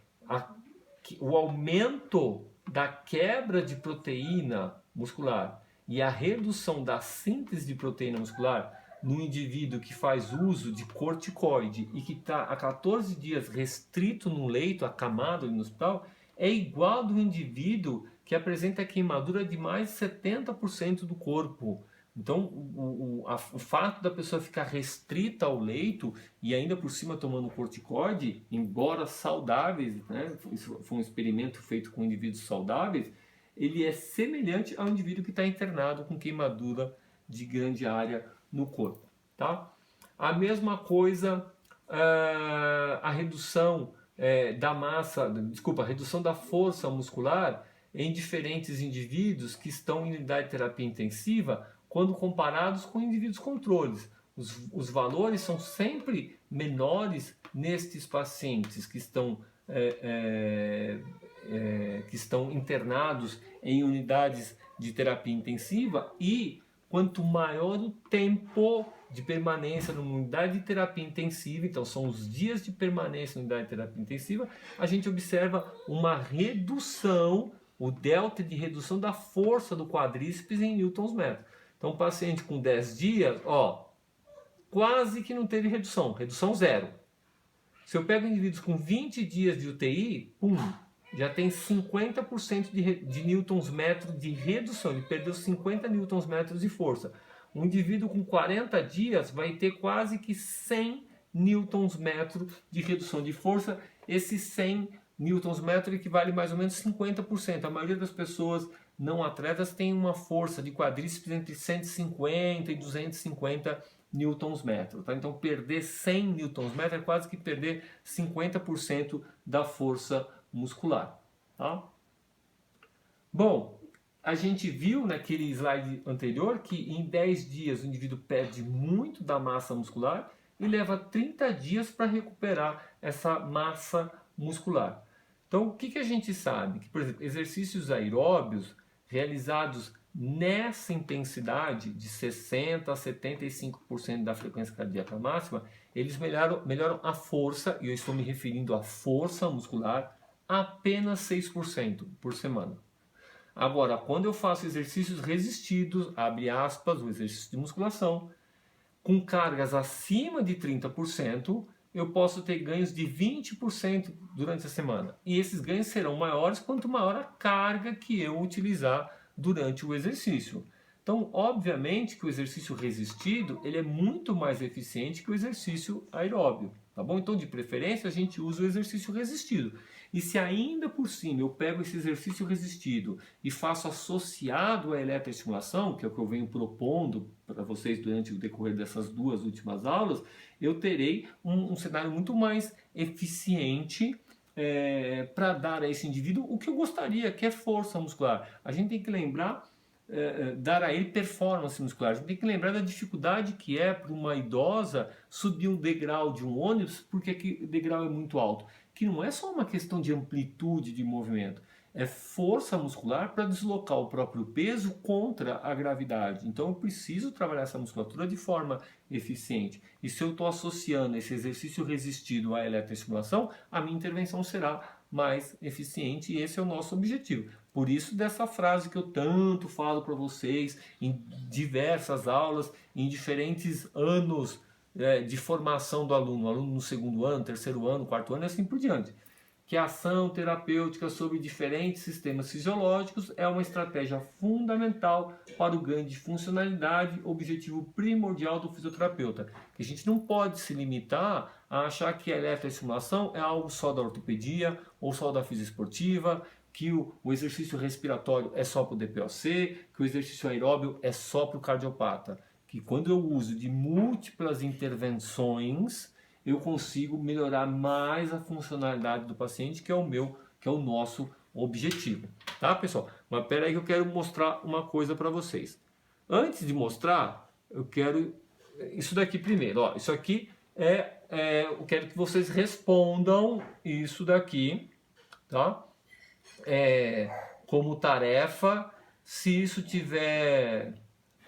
O aumento da quebra de proteína muscular e a redução da síntese de proteína muscular no indivíduo que faz uso de corticoide e que está há 14 dias restrito no leito, acamado ali no hospital, é igual do indivíduo que apresenta queimadura de mais de 70% do corpo. Então, o fato da pessoa ficar restrita ao leito e ainda por cima tomando corticoide, embora saudáveis, né? Isso foi um experimento feito com indivíduos saudáveis, ele é semelhante ao indivíduo que está internado com queimadura de grande área no corpo. Tá? A mesma coisa, a redução da massa, desculpa, a redução da força muscular em diferentes indivíduos que estão em unidade de terapia intensiva quando comparados com indivíduos controles. Os valores são sempre menores nestes pacientes que estão internados em unidades de terapia intensiva, e quanto maior o tempo de permanência numa unidade de terapia intensiva, então são os dias de permanência na unidade de terapia intensiva, a gente observa uma redução, o delta de redução da força do quadríceps em newtons-metro. Então, o paciente com 10 dias, quase que não teve redução, redução zero. Se eu pego indivíduos com 20 dias de UTI, já tem 50% de newtons-metro de redução, ele perdeu 50 newtons-metros de força. Um indivíduo com 40 dias vai ter quase que 100 newtons-metro de redução de força. Esse 100 newtons-metro equivale mais ou menos 50%. A maioria das pessoas não atletas tem uma força de quadríceps entre 150 e 250 newtons-metro. Tá? Então, perder 100 newtons-metro é quase que perder 50% da força muscular. Tá? Bom, a gente viu naquele slide anterior que em 10 dias o indivíduo perde muito da massa muscular e leva 30 dias para recuperar essa massa muscular. Então, o que a gente sabe? Que, por exemplo, exercícios aeróbios realizados nessa intensidade de 60% a 75% da frequência cardíaca máxima, eles melhoram a força, e eu estou me referindo à força muscular, apenas 6% por semana. Agora, quando eu faço exercícios resistidos, abre aspas, o exercício de musculação, com cargas acima de 30%, eu posso ter ganhos de 20% durante a semana. E esses ganhos serão maiores quanto maior a carga que eu utilizar durante o exercício. Então, obviamente que o exercício resistido ele é muito mais eficiente que o exercício aeróbio. Tá bom? Então, de preferência, a gente usa o exercício resistido. E se ainda por cima eu pego esse exercício resistido e faço associado à eletroestimulação, que é o que eu venho propondo para vocês durante o decorrer dessas duas últimas aulas, eu terei um cenário muito mais eficiente para dar a esse indivíduo o que eu gostaria, que é força muscular. A gente tem que lembrar, dar a ele performance muscular. A gente tem que lembrar da dificuldade que é para uma idosa subir um degrau de um ônibus porque o degrau é muito alto. Que não é só uma questão de amplitude de movimento, é força muscular para deslocar o próprio peso contra a gravidade. Então eu preciso trabalhar essa musculatura de forma eficiente. E se eu estou associando esse exercício resistido à eletroestimulação, a minha intervenção será mais eficiente e esse é o nosso objetivo. Por isso dessa frase que eu tanto falo para vocês em diversas aulas, em diferentes anos de formação do aluno, aluno no segundo ano, terceiro ano, quarto ano e assim por diante. Que a ação terapêutica sobre diferentes sistemas fisiológicos é uma estratégia fundamental para o ganho de funcionalidade, objetivo primordial do fisioterapeuta. Que a gente não pode se limitar a achar que a eletroestimulação é algo só da ortopedia ou só da fisioesportiva, que o exercício respiratório é só para o DPOC, que o exercício aeróbio é só para o cardiopata. Que quando eu uso de múltiplas intervenções, eu consigo melhorar mais a funcionalidade do paciente, que é o nosso objetivo. Tá, pessoal? Mas espera aí que eu quero mostrar uma coisa para vocês. Antes de mostrar, eu quero isso daqui primeiro. Ó, isso aqui eu quero que vocês respondam isso daqui, tá? Como tarefa. Se isso tiver...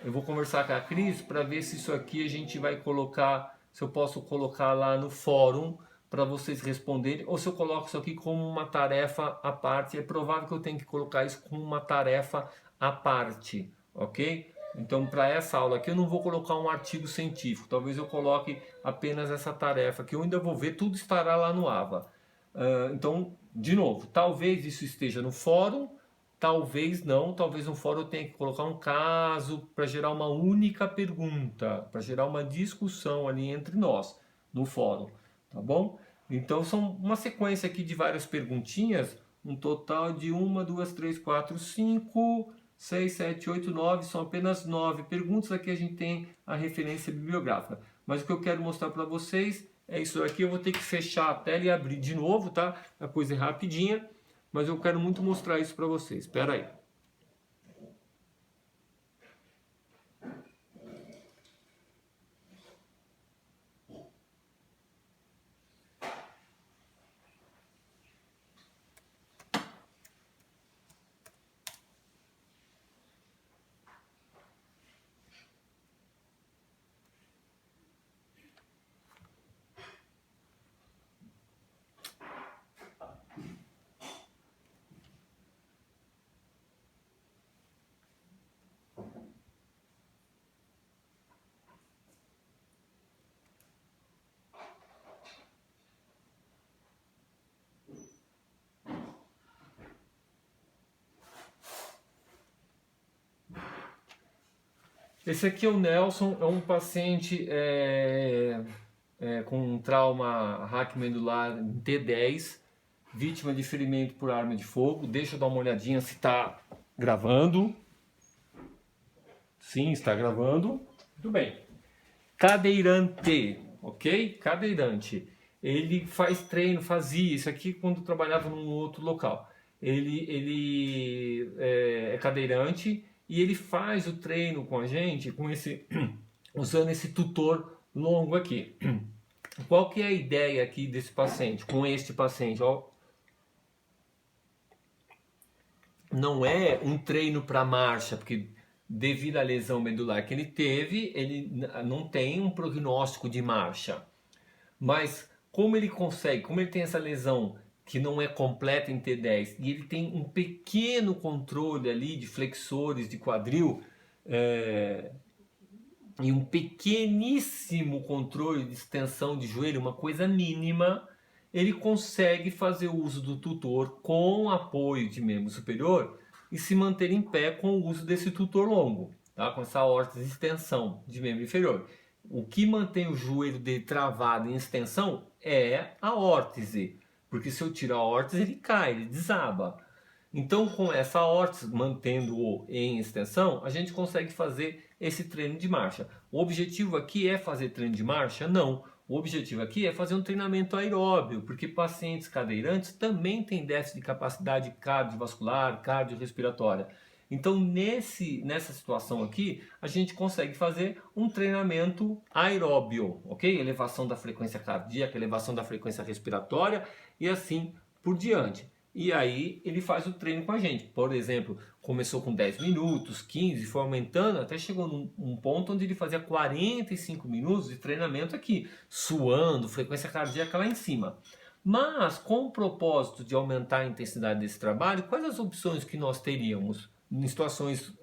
Eu vou conversar com a Cris para ver se isso aqui a gente vai colocar, se eu posso colocar lá no fórum para vocês responderem, ou se eu coloco isso aqui como uma tarefa à parte. É provável que eu tenha que colocar isso como uma tarefa à parte, ok? Então, para essa aula aqui, eu não vou colocar um artigo científico. Talvez eu coloque apenas essa tarefa, que eu ainda vou ver, tudo estará lá no AVA. Então, de novo, talvez isso esteja no fórum, talvez não. Talvez no fórum eu tenha que colocar um caso para gerar uma única pergunta, para gerar uma discussão ali entre nós, no fórum, tá bom? Então, são uma sequência aqui de várias perguntinhas, um total de 1, 2, 3, 4, 5... 6, 7, 8, 9, são apenas 9 perguntas. Aqui a gente tem a referência bibliográfica. Mas o que eu quero mostrar para vocês é isso aqui. Eu vou ter que fechar a tela e abrir de novo, tá? A coisa é rapidinha, mas eu quero muito mostrar isso para vocês. Espera aí. Esse aqui é o Nelson, é um paciente com um trauma raquimedular em T10, vítima de ferimento por arma de fogo. Deixa eu dar uma olhadinha se está gravando. Sim, está gravando. Muito bem. Cadeirante, ok? Cadeirante. Ele faz treino, fazia isso aqui quando trabalhava num outro local. Ele é cadeirante e ele faz o treino com a gente usando esse tutor longo aqui. Qual que é a ideia aqui desse paciente, com este paciente? Ó, não é um treino para marcha, porque devido à lesão medular que ele teve, ele não tem um prognóstico de marcha. Mas como ele tem essa lesão que não é completa em T10 e ele tem um pequeno controle ali de flexores de quadril e um pequeníssimo controle de extensão de joelho, uma coisa mínima, ele consegue fazer uso do tutor com apoio de membro superior e se manter em pé com o uso desse tutor longo, tá? Com essa órtese de extensão de membro inferior. O que mantém o joelho dele travado em extensão é a órtese, porque se eu tiro a órtese ele cai, ele desaba. Então, com essa órtese, mantendo-o em extensão, a gente consegue fazer esse treino de marcha. O objetivo aqui é fazer treino de marcha? Não. O objetivo aqui é fazer um treinamento aeróbio, porque pacientes cadeirantes também têm déficit de capacidade cardiovascular, cardiorrespiratória. Então, nessa situação aqui, a gente consegue fazer um treinamento aeróbio, ok? Elevação da frequência cardíaca, elevação da frequência respiratória e assim por diante. E aí ele faz o treino com a gente. Por exemplo, começou com 10 minutos, 15, foi aumentando, até chegou num ponto onde ele fazia 45 minutos de treinamento aqui, suando, frequência cardíaca lá em cima. Mas com o propósito de aumentar a intensidade desse trabalho, quais as opções que nós teríamos em situações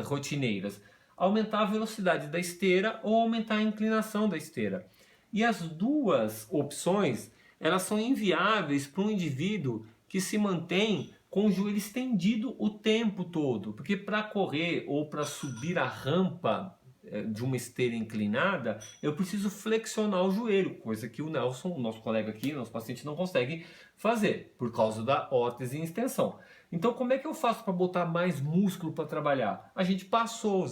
rotineiras? Aumentar a velocidade da esteira ou aumentar a inclinação da esteira. E as duas opções, elas são inviáveis para um indivíduo que se mantém com o joelho estendido o tempo todo, porque para correr ou para subir a rampa de uma esteira inclinada, eu preciso flexionar o joelho, coisa que o Nelson, o nosso colega aqui, nosso paciente, não consegue fazer, por causa da órtese em extensão. Então, como é que eu faço para botar mais músculo para trabalhar? A gente passou a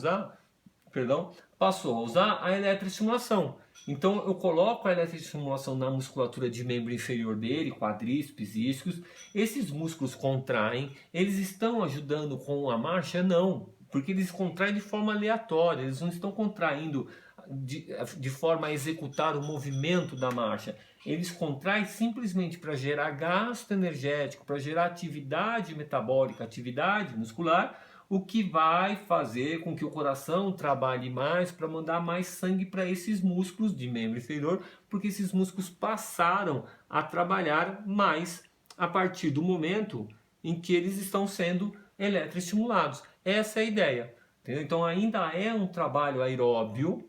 usar a eletroestimulação. Então eu coloco a eletroestimulação na musculatura de membro inferior dele, quadríceps, isquios. Esses músculos contraem. Eles estão ajudando com a marcha? Não, porque eles contraem de forma aleatória. Eles não estão contraindo de forma a executar o movimento da marcha. Eles contraem simplesmente para gerar gasto energético, para gerar atividade metabólica, atividade muscular, o que vai fazer com que o coração trabalhe mais para mandar mais sangue para esses músculos de membro inferior, porque esses músculos passaram a trabalhar mais a partir do momento em que eles estão sendo eletroestimulados. Essa é a ideia. Entendeu? Então ainda é um trabalho aeróbio,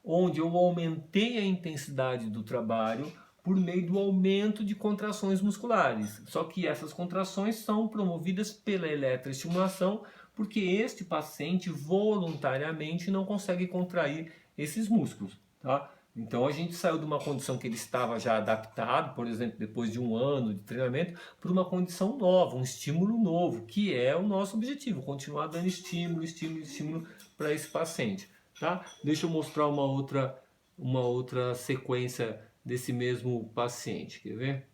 onde eu aumentei a intensidade do trabalho por meio do aumento de contrações musculares. Só que essas contrações são promovidas pela eletroestimulação, porque este paciente voluntariamente não consegue contrair esses músculos, tá? Então a gente saiu de uma condição que ele estava já adaptado, por exemplo, depois de um ano de treinamento, para uma condição nova, um estímulo novo, que é o nosso objetivo, continuar dando estímulo, estímulo, estímulo para esse paciente, tá? Deixa eu mostrar uma outra sequência desse mesmo paciente, quer ver?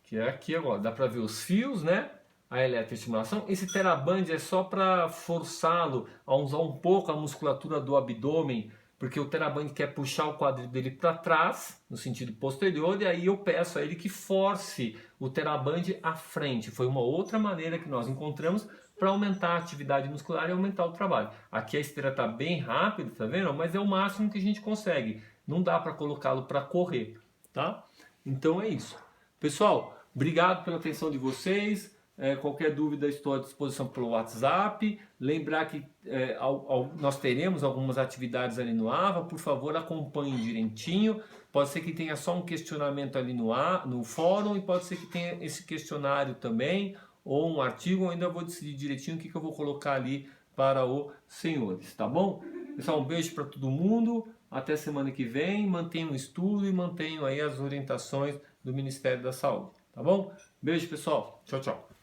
Que é aqui agora, dá para ver os fios, né? A eletroestimulação. Esse TheraBand é só para forçá-lo a usar um pouco a musculatura do abdômen, porque o TheraBand quer puxar o quadril dele para trás, no sentido posterior, e aí eu peço a ele que force o TheraBand à frente. Foi uma outra maneira que nós encontramos para aumentar a atividade muscular e aumentar o trabalho. Aqui a esteira está bem rápida, tá vendo? Mas é o máximo que a gente consegue. Não dá para colocá-lo para correr, tá? Então é isso. Pessoal, obrigado pela atenção de vocês. Qualquer dúvida estou à disposição pelo WhatsApp. Lembrar que nós teremos algumas atividades ali no AVA. Por favor, acompanhem direitinho. Pode ser que tenha só um questionamento ali no fórum e pode ser que tenha esse questionário também ou um artigo. Eu ainda vou decidir direitinho o que eu vou colocar ali para os senhores, tá bom? Pessoal, um beijo para todo mundo. Até semana que vem. Mantenham o estudo e mantenham aí as orientações do Ministério da Saúde, tá bom? Beijo, pessoal. Tchau, tchau.